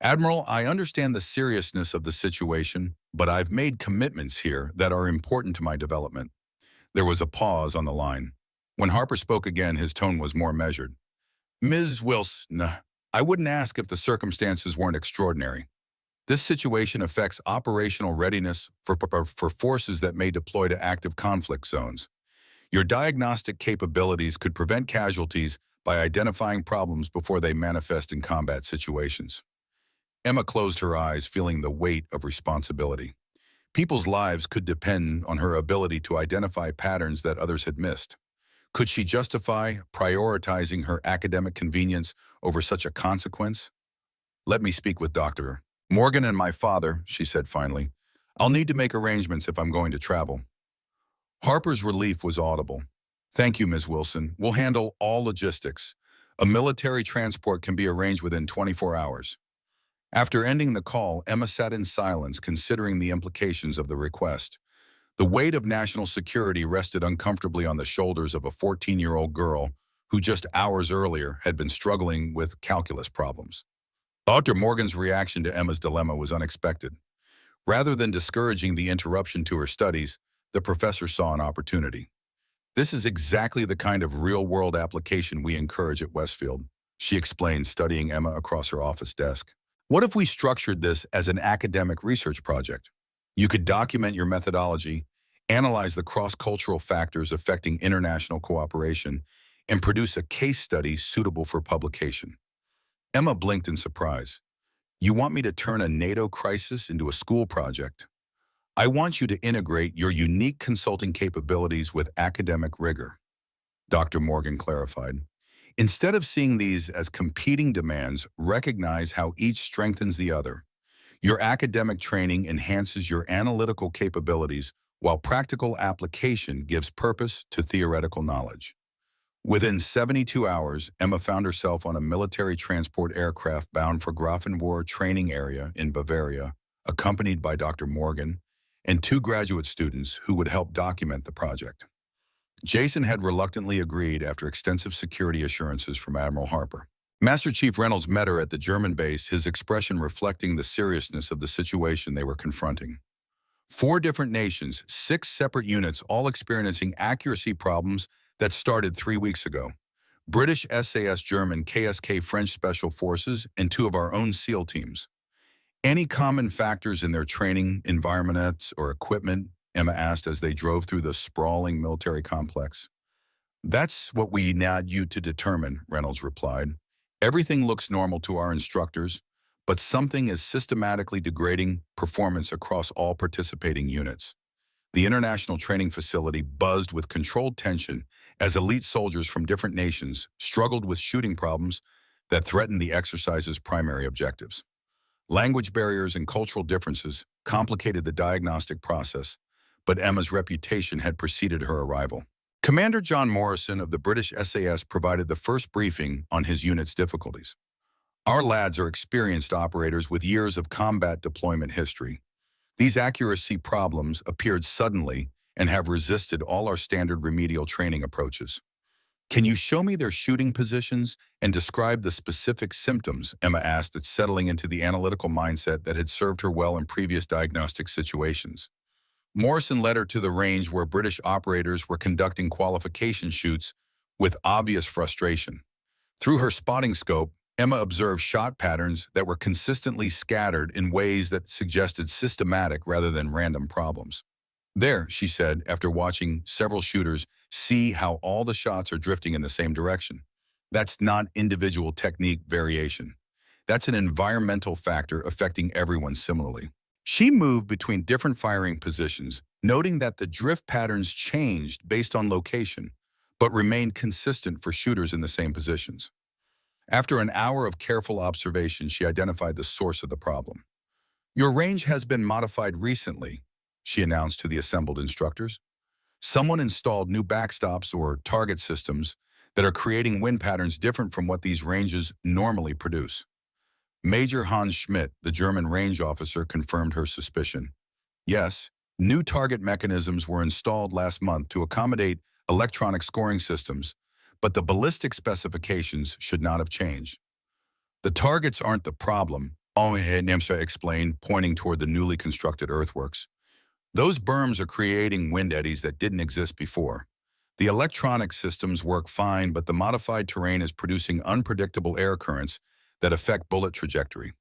Admiral, I understand the seriousness of the situation, but I've made commitments here that are important to my development. There was a pause on the line. When Harper spoke again, his tone was more measured. Ms. Wilson, I wouldn't ask if the circumstances weren't extraordinary. This situation affects operational readiness for forces that may deploy to active conflict zones. Your diagnostic capabilities could prevent casualties by identifying problems before they manifest in combat situations. Emma closed her eyes, feeling the weight of responsibility. People's lives could depend on her ability to identify patterns that others had missed. Could she justify prioritizing her academic convenience over such a consequence? Let me speak with Dr. Morgan and my father, she said finally. I'll need to make arrangements if I'm going to travel. Harper's relief was audible. Thank you, Ms. Wilson. We'll handle all logistics. A military transport can be arranged within 24 hours. After ending the call, Emma sat in silence, considering the implications of the request. The weight of national security rested uncomfortably on the shoulders of a 14-year-old girl who just hours earlier had been struggling with calculus problems. Dr. Morgan's reaction to Emma's dilemma was unexpected. Rather than discouraging the interruption to her studies, the professor saw an opportunity. This is exactly the kind of real-world application we encourage at Westfield, she explained, studying Emma across her office desk. What if we structured this as an academic research project? You could document your methodology, analyze the cross-cultural factors affecting international cooperation, and produce a case study suitable for publication. Emma blinked in surprise. You want me to turn a NATO crisis into a school project? I want you to integrate your unique consulting capabilities with academic rigor, Dr. Morgan clarified. Instead of seeing these as competing demands, recognize how each strengthens the other. Your academic training enhances your analytical capabilities, while practical application gives purpose to theoretical knowledge. Within 72 hours, Emma found herself on a military transport aircraft bound for Grafenwohr training area in Bavaria, accompanied by Dr. Morgan and two graduate students who would help document the project. Jason had reluctantly agreed after extensive security assurances from Admiral Harper. Master Chief Reynolds met her at the German base, his expression reflecting the seriousness of the situation they were confronting. 4 different nations, 6 separate units, all experiencing accuracy problems that started 3 weeks ago. British SAS, German, KSK, French Special Forces, and 2 of our own SEAL teams. Any common factors in their training, environments, or equipment? Emma asked as they drove through the sprawling military complex. That's what we need you to determine, Reynolds replied. Everything looks normal to our instructors, but something is systematically degrading performance across all participating units. The international training facility buzzed with controlled tension as elite soldiers from different nations struggled with shooting problems that threatened the exercise's primary objectives. Language barriers and cultural differences complicated the diagnostic process, but Emma's reputation had preceded her arrival. Commander John Morrison of the British SAS provided the first briefing on his unit's difficulties. Our lads are experienced operators with years of combat deployment history. These accuracy problems appeared suddenly and have resisted all our standard remedial training approaches. Can you show me their shooting positions and describe the specific symptoms? Emma asked, it settling into the analytical mindset that had served her well in previous diagnostic situations. Morrison led her to the range where British operators were conducting qualification shoots with obvious frustration. Through her spotting scope, Emma observed shot patterns that were consistently scattered in ways that suggested systematic rather than random problems. There, she said, after watching several shooters, see how all the shots are drifting in the same direction. That's not individual technique variation. That's an environmental factor affecting everyone similarly. She moved between different firing positions, noting that the drift patterns changed based on location, but remained consistent for shooters in the same positions. After an hour of careful observation, she identified the source of the problem. Your range has been modified recently, she announced to the assembled instructors. Someone installed new backstops or target systems that are creating wind patterns different from what these ranges normally produce. Major Hans Schmidt, the German range officer, confirmed her suspicion. Yes, new target mechanisms were installed last month to accommodate electronic scoring systems, but the ballistic specifications should not have changed. The targets aren't the problem, Nemsa explained, pointing toward the newly constructed earthworks. Those berms are creating wind eddies that didn't exist before. The electronic systems work fine, but the modified terrain is producing unpredictable air currents that affect bullet trajectory.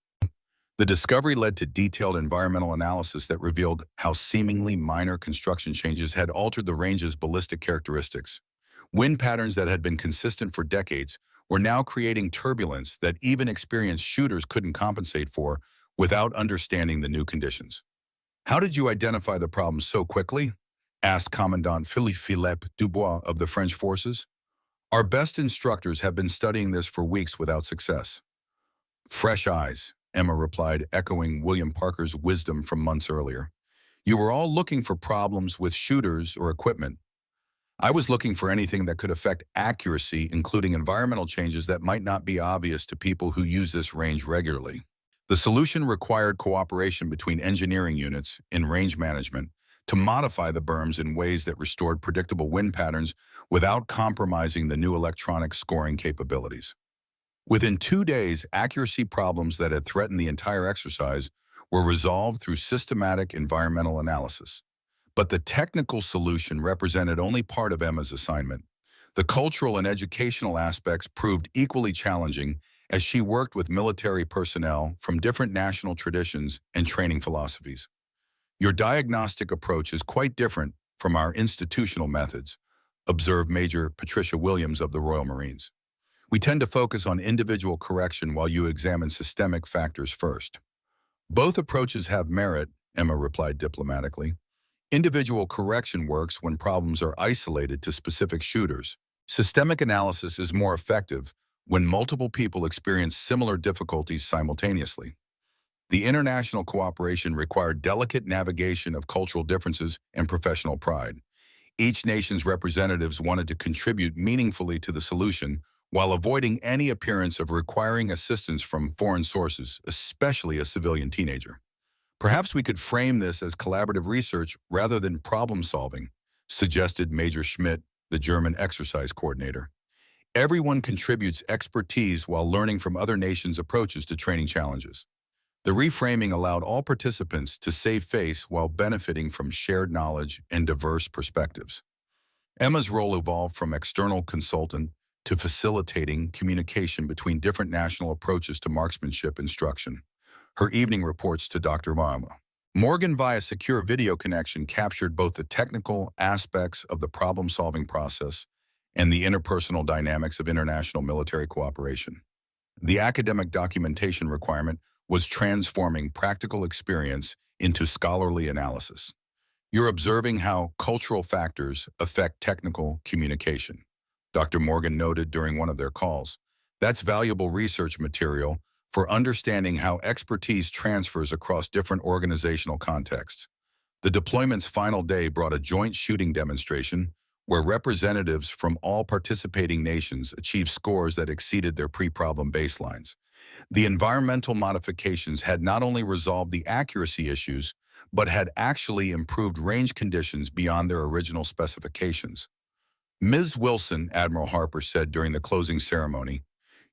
The discovery led to detailed environmental analysis that revealed how seemingly minor construction changes had altered the range's ballistic characteristics. Wind patterns that had been consistent for decades were now creating turbulence that even experienced shooters couldn't compensate for without understanding the new conditions. "How did you identify the problem so quickly?" asked Commandant Philippe Dubois of the French forces. "Our best instructors have been studying this for weeks without success." "Fresh eyes," Emma replied, echoing William Parker's wisdom from months earlier. "You were all looking for problems with shooters or equipment. I was looking for anything that could affect accuracy, including environmental changes that might not be obvious to people who use this range regularly." The solution required cooperation between engineering units and range management to modify the berms in ways that restored predictable wind patterns without compromising the new electronic scoring capabilities. Within 2 days, accuracy problems that had threatened the entire exercise were resolved through systematic environmental analysis. But the technical solution represented only part of Emma's assignment. The cultural and educational aspects proved equally challenging as she worked with military personnel from different national traditions and training philosophies. "Your diagnostic approach is quite different from our institutional methods," observed Major Patricia Williams of the Royal Marines. "We tend to focus on individual correction while you examine systemic factors first." "Both approaches have merit," Emma replied diplomatically. "Individual correction works when problems are isolated to specific shooters. Systemic analysis is more effective when multiple people experience similar difficulties simultaneously." The international cooperation required delicate navigation of cultural differences and professional pride. Each nation's representatives wanted to contribute meaningfully to the solution while avoiding any appearance of requiring assistance from foreign sources, especially a civilian teenager. "Perhaps we could frame this as collaborative research rather than problem-solving," suggested Major Schmidt, the German exercise coordinator. "Everyone contributes expertise while learning from other nations' approaches to training challenges." The reframing allowed all participants to save face while benefiting from shared knowledge and diverse perspectives. Emma's role evolved from external consultant to facilitating communication between different national approaches to marksmanship instruction. Her evening reports to Dr. Varma. Morgan, via secure video connection, captured both the technical aspects of the problem-solving process and the interpersonal dynamics of international military cooperation. The academic documentation requirement was transforming practical experience into scholarly analysis. "You're observing how cultural factors affect technical communication," Dr. Morgan noted during one of their calls. "That's valuable research material for understanding how expertise transfers across different organizational contexts." The deployment's final day brought a joint shooting demonstration where representatives from all participating nations achieved scores that exceeded their pre-problem baselines. The environmental modifications had not only resolved the accuracy issues, but had actually improved range conditions beyond their original specifications. "Ms. Wilson," Admiral Harper said during the closing ceremony,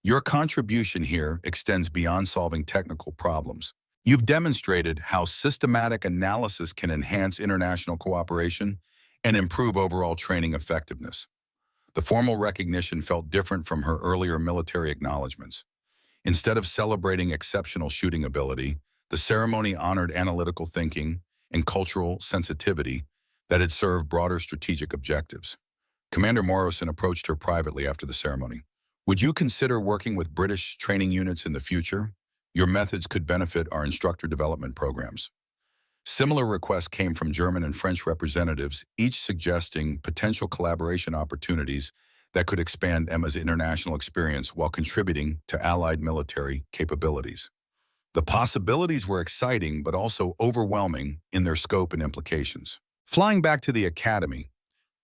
"your contribution here extends beyond solving technical problems. You've demonstrated how systematic analysis can enhance international cooperation and improve overall training effectiveness." The formal recognition felt different from her earlier military acknowledgments. Instead of celebrating exceptional shooting ability, the ceremony honored analytical thinking and cultural sensitivity that had served broader strategic objectives. Commander Morrison approached her privately after the ceremony. "Would you consider working with British training units in the future? Your methods could benefit our instructor development programs." Similar requests came from German and French representatives, each suggesting potential collaboration opportunities that could expand Emma's international experience while contributing to Allied military capabilities. The possibilities were exciting but also overwhelming in their scope and implications. Flying back to the academy,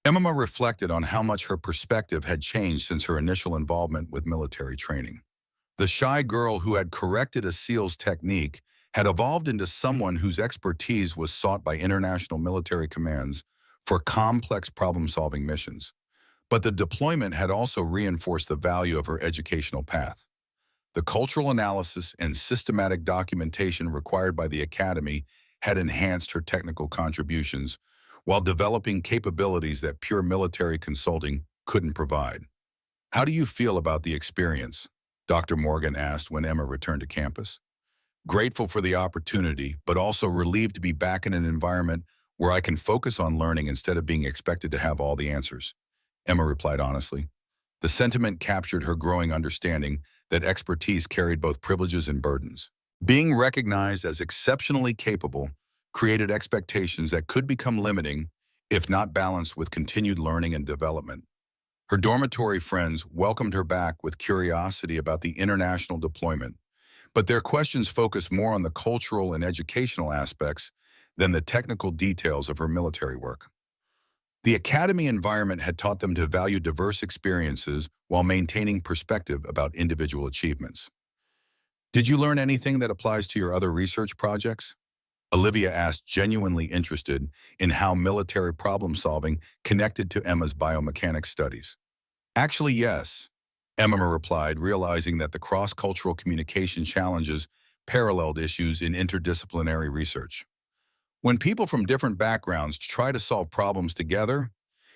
Emma reflected on how much her perspective had changed since her initial involvement with military training. The shy girl who had corrected a SEAL's technique had evolved into someone whose expertise was sought by international military commands for complex problem-solving missions. But the deployment had also reinforced the value of her educational path. The cultural analysis and systematic documentation required by the Academy had enhanced her technical contributions while developing capabilities that pure military consulting couldn't provide. "How do you feel about the experience?" Dr. Morgan asked when Emma returned to campus. "Grateful for the opportunity, but also relieved to be back in an environment where I can focus on learning instead of being expected to have all the answers," Emma replied honestly. The sentiment captured her growing understanding that expertise carried both privileges and burdens. Being recognized as exceptionally capable created expectations that could become limiting if not balanced with continued learning and development. Her dormitory friends welcomed her back with curiosity about the international deployment, but their questions focused more on the cultural and educational aspects than the technical details of her military work. The academy environment had taught them to value diverse experiences while maintaining perspective about individual achievements. "Did you learn anything that applies to your other research projects?" Olivia asked, genuinely interested in how military problem-solving connected to Emma's biomechanics studies. "Actually, yes," Emma replied, realizing that the cross-cultural communication challenges paralleled issues in interdisciplinary research. When people from different backgrounds try to solve problems together,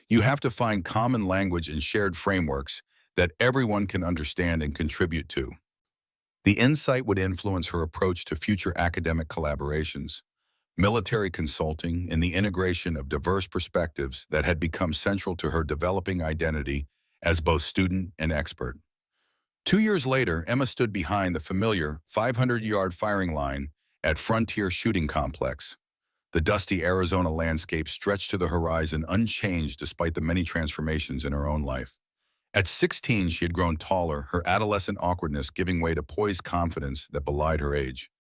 you have to find common language and shared frameworks that everyone can understand and contribute to. The insight would influence her approach to future academic collaborations, military consulting, and the integration of diverse perspectives that had become central to her developing identity as both student and expert. 2 years later, Emma stood behind the familiar 500-yard firing line at Frontier Shooting Complex. The dusty Arizona landscape stretched to the horizon unchanged despite the many transformations in her own life. At 16, she had grown taller, her adolescent awkwardness giving way to poised confidence that belied her age.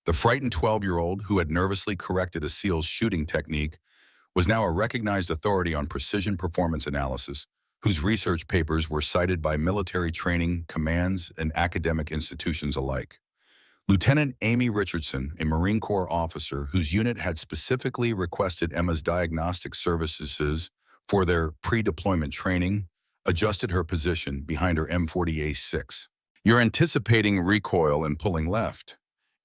The frightened 12-year-old who had nervously corrected a SEAL's shooting technique was now a recognized authority on precision performance analysis, whose research papers were cited by military training commands and academic institutions alike. Lieutenant Amy Richardson, a Marine Corps officer whose unit had specifically requested Emma's diagnostic services for their pre-deployment training, adjusted her position behind her M40A6. "You're anticipating recoil and pulling left."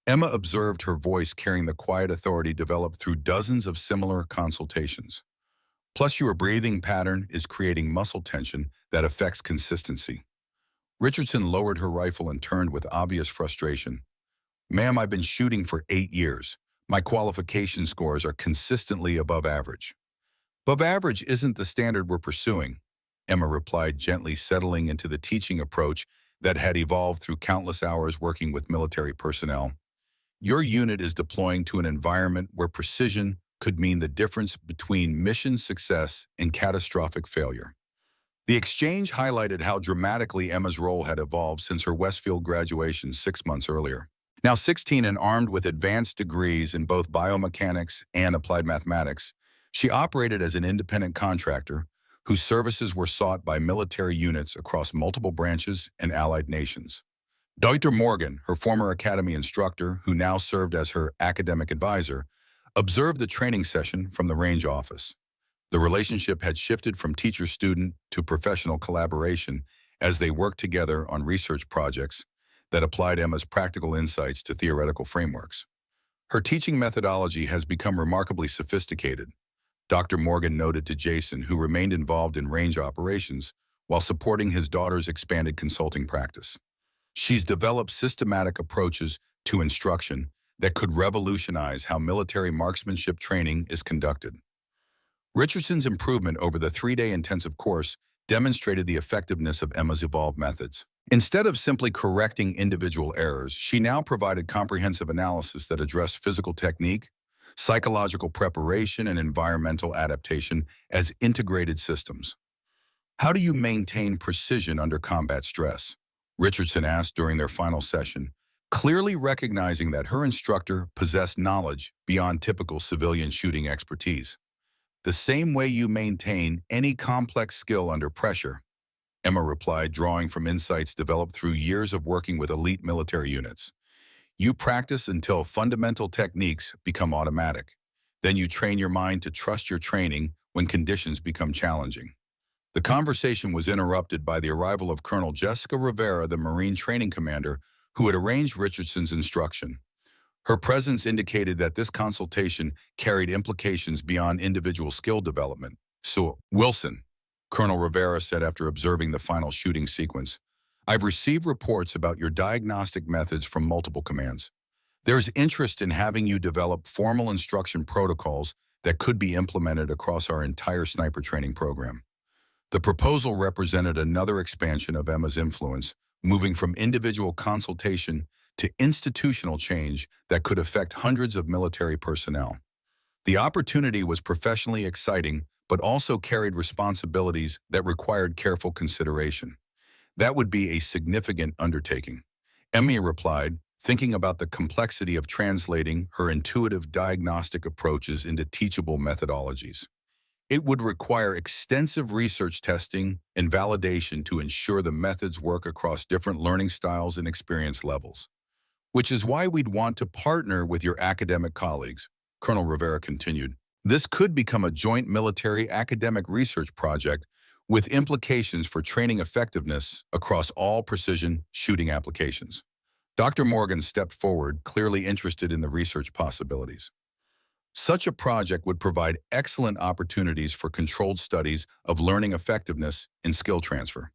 Emma observed her voice carrying the quiet authority developed through dozens of similar consultations. "Plus, your breathing pattern is creating muscle tension that affects consistency." Richardson lowered her rifle and turned with obvious frustration. "Ma'am, I've been shooting for 8 years. My qualification scores are consistently above average." "Above average isn't the standard we're pursuing," Emma replied, gently settling into the teaching approach that had evolved through countless hours working with military personnel. "Your unit is deploying to an environment where precision could mean the difference between mission success and catastrophic failure." The exchange highlighted how dramatically Emma's role had evolved since her Westfield graduation 6 months earlier. Now 16 and armed with advanced degrees in both biomechanics and applied mathematics, she operated as an independent contractor whose services were sought by military units across multiple branches and allied nations. Dr. Morgan, her former academy instructor, who now served as her academic advisor, observed the training session from the range office. The relationship had shifted from teacher-student to professional collaboration as they worked together on research projects that applied Emma's practical insights to theoretical frameworks. "Her teaching methodology has become remarkably sophisticated," Dr. Morgan noted to Jason, who remained involved in range operations while supporting his daughter's expanded consulting practice. "She's developed systematic approaches to instruction that could revolutionize how military marksmanship training is conducted." Richardson's improvement over the 3-day intensive course demonstrated the effectiveness of Emma's evolved methods. Instead of simply correcting individual errors, she now provided comprehensive analysis that addressed physical technique, psychological preparation, and environmental adaptation as integrated systems. "How do you maintain precision under combat stress?" Richardson asked during their final session, clearly recognizing that her instructor possessed knowledge beyond typical civilian shooting expertise. The same way you maintain any complex skill under pressure, Emma replied, drawing from insights developed through years of working with elite military units. You practice until fundamental techniques become automatic. Then you train your mind to trust your training when conditions become challenging. The conversation was interrupted by the arrival of Colonel Jessica Rivera, the Marine training commander, who had arranged Richardson's instruction. Her presence indicated that this consultation carried implications beyond individual skill development. So, Wilson, Colonel Rivera said after observing the final shooting sequence, I've received reports about your diagnostic methods from multiple commands. There's interest in having you develop formal instruction protocols that could be implemented across our entire sniper training program. The proposal represented another expansion of Emma's influence, moving from individual consultation to institutional change that could affect hundreds of military personnel. The opportunity was professionally exciting, but also carried responsibilities that required careful consideration. That would be a significant undertaking. Emma replied, thinking about the complexity of translating her intuitive diagnostic approaches into teachable methodologies. It would require extensive research testing and validation to ensure the methods work across different learning styles and experience levels. Which is why we'd want to partner with your academic colleagues, Colonel Rivera continued. This could become a joint military academic research project with implications for training effectiveness across all precision shooting applications. Dr. Morgan stepped forward, clearly interested in the research possibilities. Such a project would provide excellent opportunities for controlled studies of learning effectiveness and skill transfer.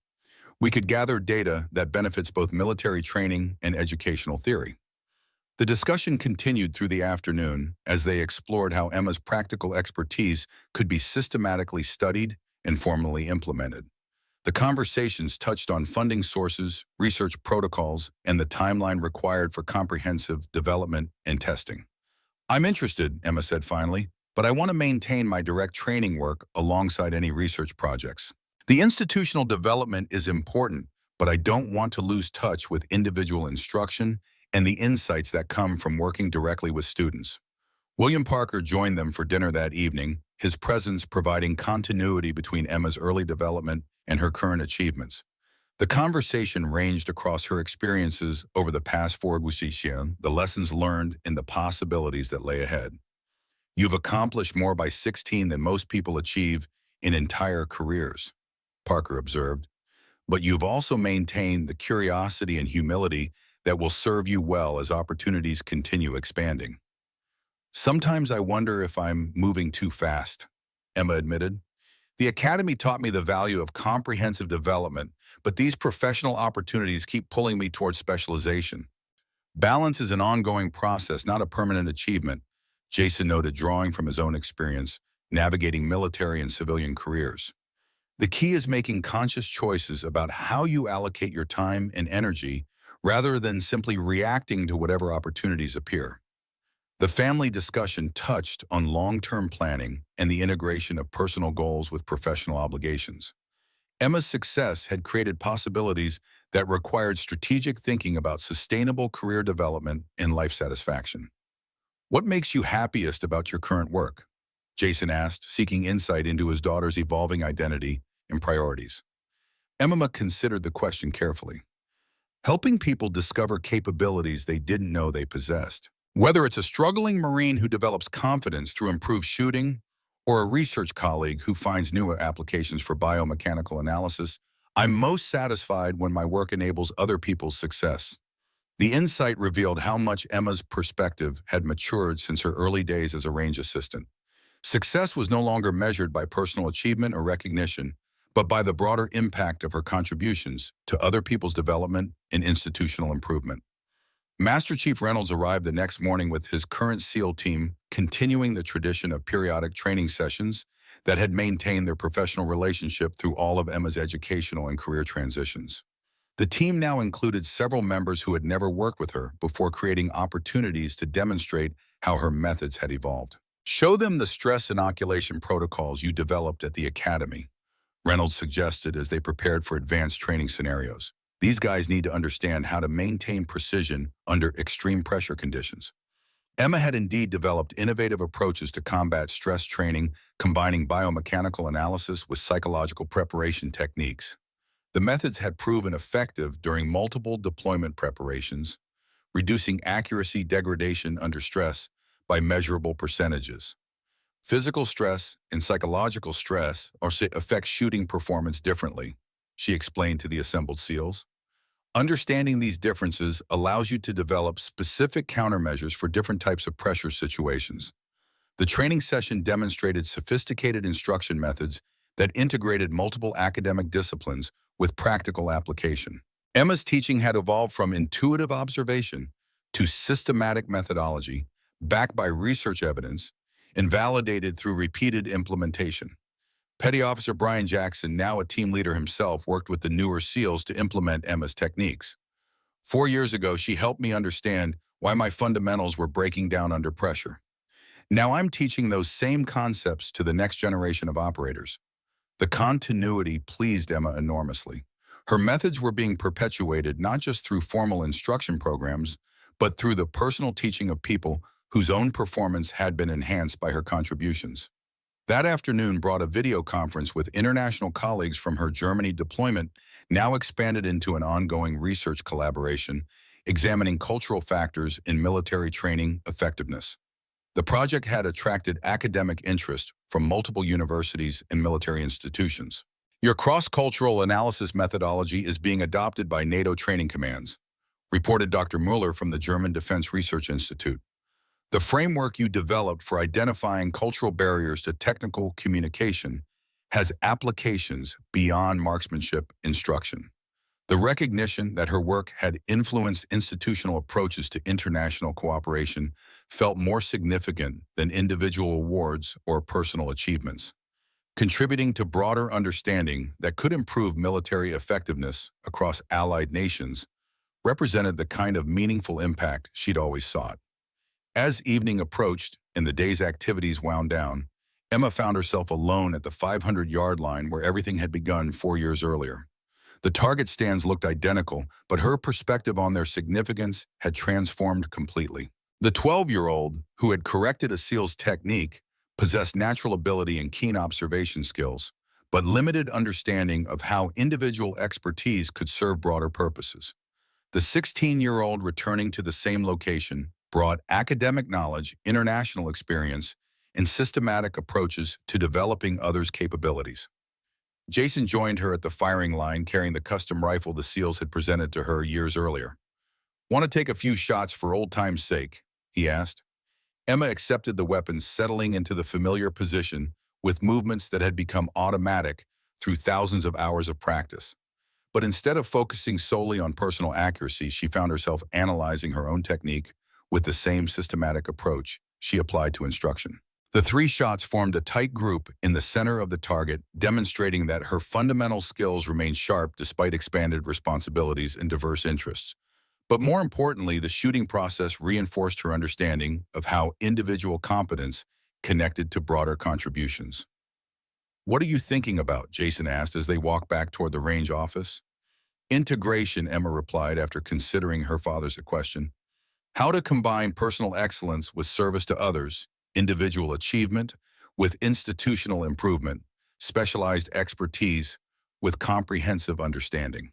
We could gather data that benefits both military training and educational theory. The discussion continued through the afternoon as they explored how Emma's practical expertise could be systematically studied and formally implemented. The conversations touched on funding sources, research protocols, and the timeline required for comprehensive development and testing. I'm interested, Emma said finally, but I want to maintain my direct training work alongside any research projects. The institutional development is important, but I don't want to lose touch with individual instruction and the insights that come from working directly with students. William Parker joined them for dinner that evening, his presence providing continuity between Emma's early development and her current achievements. The conversation ranged across her experiences over the past 4 years, the lessons learned, and the possibilities that lay ahead. You've accomplished more by 16 than most people achieve in entire careers, Parker observed, but you've also maintained the curiosity and humility that will serve you well as opportunities continue expanding. Sometimes I wonder if I'm moving too fast, Emma admitted. The academy taught me the value of comprehensive development, but these professional opportunities keep pulling me towards specialization. Balance is an ongoing process, not a permanent achievement, Jason noted, drawing from his own experience, navigating military and civilian careers. The key is making conscious choices about how you allocate your time and energy rather than simply reacting to whatever opportunities appear. The family discussion touched on long-term planning and the integration of personal goals with professional obligations. Emma's success had created possibilities that required strategic thinking about sustainable career development and life satisfaction. What makes you happiest about your current work? Jason asked, seeking insight into his daughter's evolving identity and priorities. Emma considered the question carefully. Helping people discover capabilities they didn't know they possessed. Whether it's a struggling Marine who develops confidence through improved shooting or a research colleague who finds new applications for biomechanical analysis, I'm most satisfied when my work enables other people's success. The insight revealed how much Emma's perspective had matured since her early days as a range assistant. Success was no longer measured by personal achievement or recognition, but by the broader impact of her contributions to other people's development and institutional improvement. Master Chief Reynolds arrived the next morning with his current SEAL team, continuing the tradition of periodic training sessions that had maintained their professional relationship through all of Emma's educational and career transitions. The team now included several members who had never worked with her before, creating opportunities to demonstrate how her methods had evolved. Show them the stress inoculation protocols you developed at the academy, Reynolds suggested as they prepared for advanced training scenarios. These guys need to understand how to maintain precision under extreme pressure conditions. Emma had indeed developed innovative approaches to combat stress training, combining biomechanical analysis with psychological preparation techniques. The methods had proven effective during multiple deployment preparations, reducing accuracy degradation under stress by measurable percentages. Physical stress and psychological stress affect shooting performance differently, she explained to the assembled SEALs. Understanding these differences allows you to develop specific countermeasures for different types of pressure situations. The training session demonstrated sophisticated instruction methods that integrated multiple academic disciplines with practical application. Emma's teaching had evolved from intuitive observation to systematic methodology, backed by research evidence and validated through repeated implementation. Petty Officer Brian Jackson, now a team leader himself, worked with the newer SEALs to implement Emma's techniques. 4 years ago, she helped me understand why my fundamentals were breaking down under pressure. Now I'm teaching those same concepts to the next generation of operators. The continuity pleased Emma enormously. Her methods were being perpetuated not just through formal instruction programs, but through the personal teaching of people whose own performance had been enhanced by her contributions. That afternoon brought a video conference with international colleagues from her Germany deployment, now expanded into an ongoing research collaboration, examining cultural factors in military training effectiveness. The project had attracted academic interest from multiple universities and military institutions. Your cross-cultural analysis methodology is being adopted by NATO training commands, reported Dr. Mueller from the German Defense Research Institute. The framework you developed for identifying cultural barriers to technical communication has applications beyond marksmanship instruction. The recognition that her work had influenced institutional approaches to international cooperation felt more significant than individual awards or personal achievements, contributing to broader understanding that could improve military effectiveness across allied nations, represented the kind of meaningful impact she'd always sought. As evening approached and the day's activities wound down, Emma found herself alone at the 500-yard line where everything had begun 4 years earlier. The target stands looked identical, but her perspective on their significance had transformed completely. The 12-year-old, who had corrected a SEAL's technique, possessed natural ability and keen observation skills, but limited understanding of how individual expertise could serve broader purposes. The 16-year-old returning to the same location brought academic knowledge, international experience, and systematic approaches to developing others' capabilities. Jason joined her at the firing line carrying the custom rifle the SEALs had presented to her years earlier. "Want to take a few shots for old time's sake?" he asked. Emma accepted the weapon, settling into the familiar position with movements that had become automatic through thousands of hours of practice. But instead of focusing solely on personal accuracy, she found herself analyzing her own technique with the same systematic approach she applied to instruction. The 3 shots formed a tight group in the center of the target, demonstrating that her fundamental skills remained sharp despite expanded responsibilities and diverse interests. But more importantly, the shooting process reinforced her understanding of how individual competence connected to broader contributions. "What are you thinking about?" Jason asked as they walked back toward the range office. "Integration," Emma replied after considering her father's question. "How to combine personal excellence with service to others, individual achievement with institutional improvement, specialized expertise with comprehensive understanding."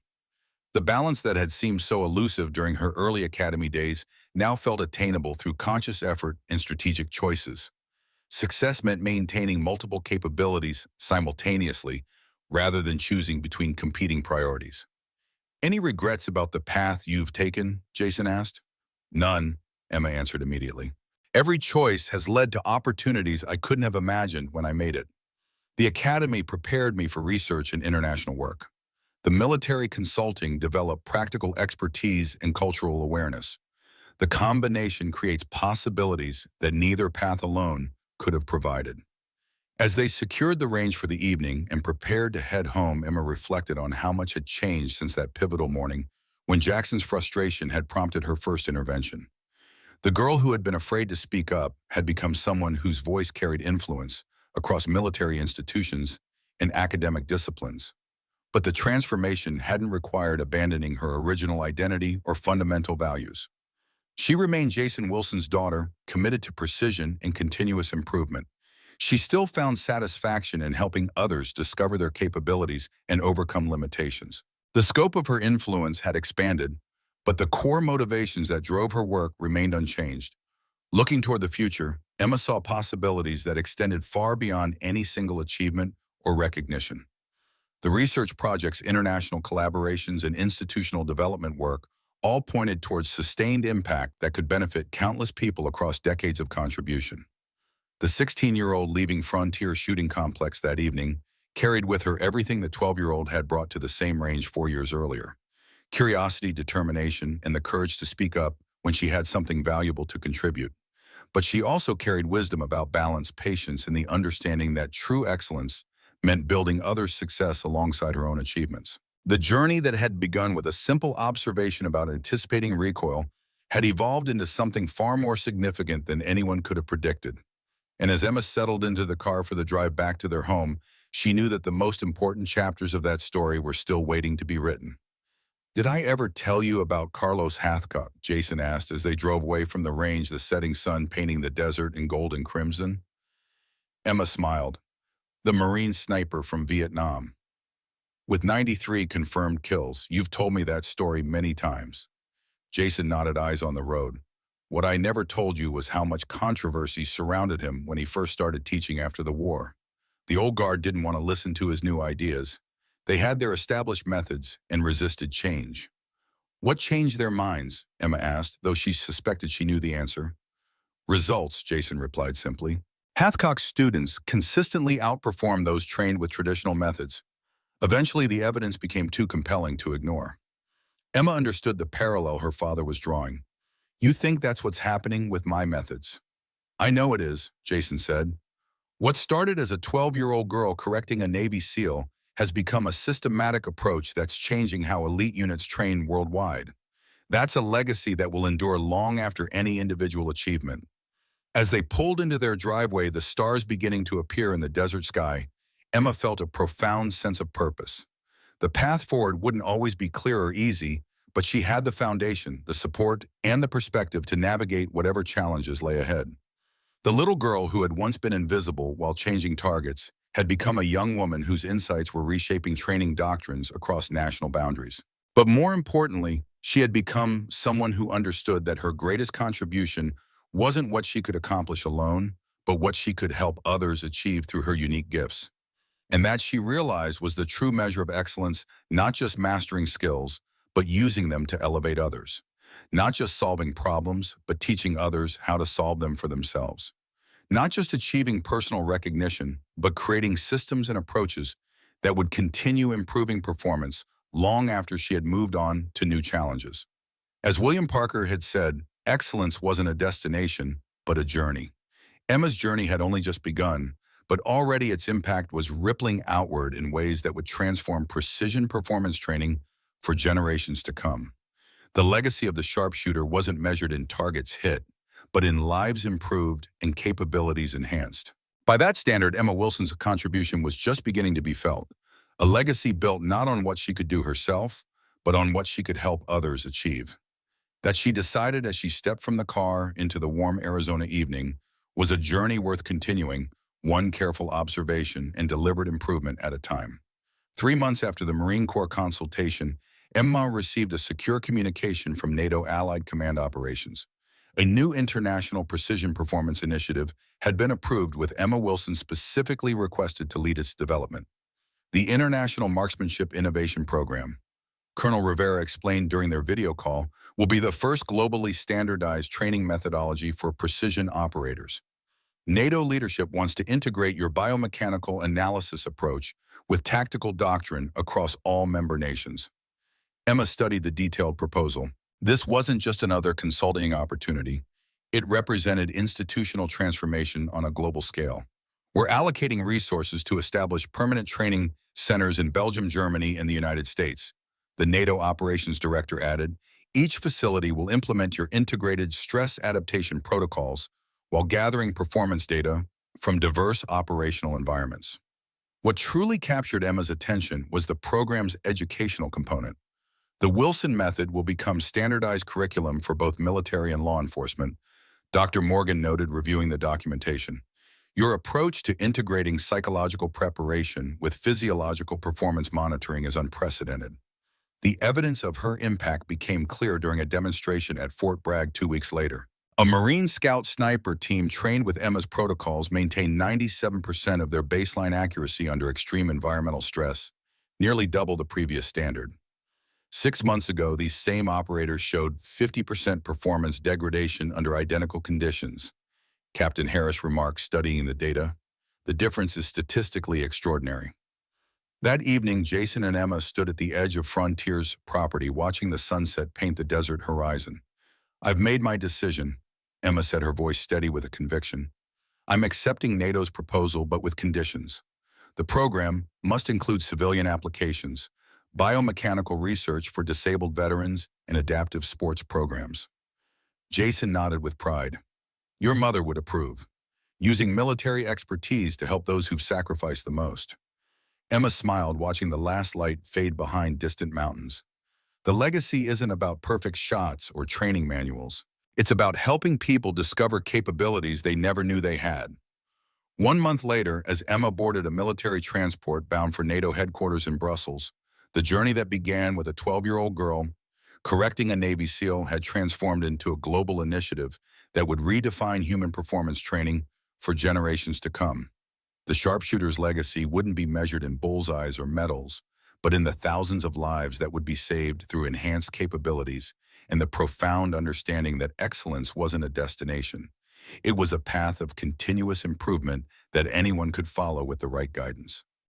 The balance that had seemed so elusive during her early academy days now felt attainable through conscious effort and strategic choices. Success meant maintaining multiple capabilities simultaneously rather than choosing between competing priorities. "Any regrets about the path you've taken?" Jason asked. "None," Emma answered immediately. "Every choice has led to opportunities I couldn't have imagined when I made it. The academy prepared me for research and international work. The military consulting developed practical expertise and cultural awareness. The combination creates possibilities that neither path alone could have provided." As they secured the range for the evening and prepared to head home, Emma reflected on how much had changed since that pivotal morning when Jackson's frustration had prompted her first intervention. The girl who had been afraid to speak up had become someone whose voice carried influence across military institutions and academic disciplines. But the transformation hadn't required abandoning her original identity or fundamental values. She remained Jason Wilson's daughter, committed to precision and continuous improvement. She still found satisfaction in helping others discover their capabilities and overcome limitations. The scope of her influence had expanded, but the core motivations that drove her work remained unchanged. Looking toward the future, Emma saw possibilities that extended far beyond any single achievement or recognition. The research projects, international collaborations, and institutional development work all pointed towards sustained impact that could benefit countless people across decades of contribution. The 16-year-old leaving Frontier Shooting Complex that evening carried with her everything the 12-year-old had brought to the same range 4 years earlier: curiosity, determination, and the courage to speak up when she had something valuable to contribute. But she also carried wisdom about balance, patience, and the understanding that true excellence meant building others' success alongside her own achievements. The journey that had begun with a simple observation about anticipating recoil had evolved into something far more significant than anyone could have predicted. And as Emma settled into the car for the drive back to their home, she knew that the most important chapters of that story were still waiting to be written. "Did I ever tell you about Carlos Hathcock?" Jason asked as they drove away from the range, the setting sun painting the desert in gold and crimson. Emma smiled. "The Marine sniper from Vietnam. With 93 confirmed kills. You've told me that story many times." Jason nodded, eyes on the road. "What I never told you was how much controversy surrounded him when he first started teaching after the war. The old guard didn't want to listen to his new ideas. They had their established methods and resisted change." "What changed their minds?" Emma asked, though she suspected she knew the answer. "Results," Jason replied simply. Hathcock's students consistently outperformed those trained with traditional methods. Eventually, the evidence became too compelling to ignore. Emma understood the parallel her father was drawing. "You think that's what's happening with my methods?" "I know it is," Jason said. "What started as a 12-year-old girl correcting a Navy SEAL has become a systematic approach that's changing how elite units train worldwide. That's a legacy that will endure long after any individual achievement." As they pulled into their driveway, the stars beginning to appear in the desert sky, Emma felt a profound sense of purpose. The path forward wouldn't always be clear or easy, but she had the foundation, the support, and the perspective to navigate whatever challenges lay ahead. The little girl who had once been invisible while changing targets had become a young woman whose insights were reshaping training doctrines across national boundaries. But more importantly, she had become someone who understood that her greatest contribution wasn't what she could accomplish alone, but what she could help others achieve through her unique gifts. And that, she realized, was the true measure of excellence: not just mastering skills, but using them to elevate others. Not just solving problems, but teaching others how to solve them for themselves. Not just achieving personal recognition, but creating systems and approaches that would continue improving performance long after she had moved on to new challenges. As William Parker had said, excellence wasn't a destination, but a journey. Emma's journey had only just begun, but already its impact was rippling outward in ways that would transform precision performance training for generations to come. The legacy of the sharpshooter wasn't measured in targets hit, but in lives improved and capabilities enhanced. By that standard, Emma Wilson's contribution was just beginning to be felt. A legacy built not on what she could do herself, but on what she could help others achieve. That, she decided as she stepped from the car into the warm Arizona evening, was a journey worth continuing, one careful observation and deliberate improvement at a time. 3 months after the Marine Corps consultation, Emma received a secure communication from NATO Allied Command Operations. A new international precision performance initiative had been approved, with Emma Wilson specifically requested to lead its development. The International Marksmanship Innovation Program, Colonel Rivera explained during their video call, will be the first globally standardized training methodology for precision operators. NATO leadership wants to integrate your biomechanical analysis approach with tactical doctrine across all member nations. Emma studied the detailed proposal. This wasn't just another consulting opportunity. It represented institutional transformation on a global scale. "We're allocating resources to establish permanent training centers in Belgium, Germany, and the United States," the NATO operations director added. "Each facility will implement your integrated stress adaptation protocols while gathering performance data from diverse operational environments." What truly captured Emma's attention was the program's educational component. The Wilson method will become standardized curriculum for both military and law enforcement, Dr. Morgan noted, reviewing the documentation. Your approach to integrating psychological preparation with physiological performance monitoring is unprecedented. The evidence of her impact became clear during a demonstration at Fort Bragg 2 weeks later. A Marine Scout sniper team trained with Emma's protocols maintained 97% of their baseline accuracy under extreme environmental stress, nearly double the previous standard. 6 months ago, these same operators showed 50% performance degradation under identical conditions. Captain Harris remarked, studying the data. The difference is statistically extraordinary. That evening, Jason and Emma stood at the edge of Frontier's property, watching the sunset paint the desert horizon. I've made my decision, Emma said, her voice steady with a conviction. I'm accepting NATO's proposal, but with conditions. The program must include civilian applications, biomechanical research for disabled veterans, and adaptive sports programs. Jason nodded with pride. Your mother would approve. Using military expertise to help those who've sacrificed the most. Emma smiled, watching the last light fade behind distant mountains. The legacy isn't about perfect shots or training manuals. It's about helping people discover capabilities they never knew they had. 1 month later, as Emma boarded a military transport bound for NATO headquarters in Brussels, the journey that began with a 12-year-old girl correcting a Navy SEAL had transformed into a global initiative that would redefine human performance training for generations to come. The sharpshooter's legacy wouldn't be measured in bullseyes or medals, but in the thousands of lives that would be saved through enhanced capabilities and the profound understanding that excellence wasn't a destination. It was a path of continuous improvement that anyone could follow with the right guidance.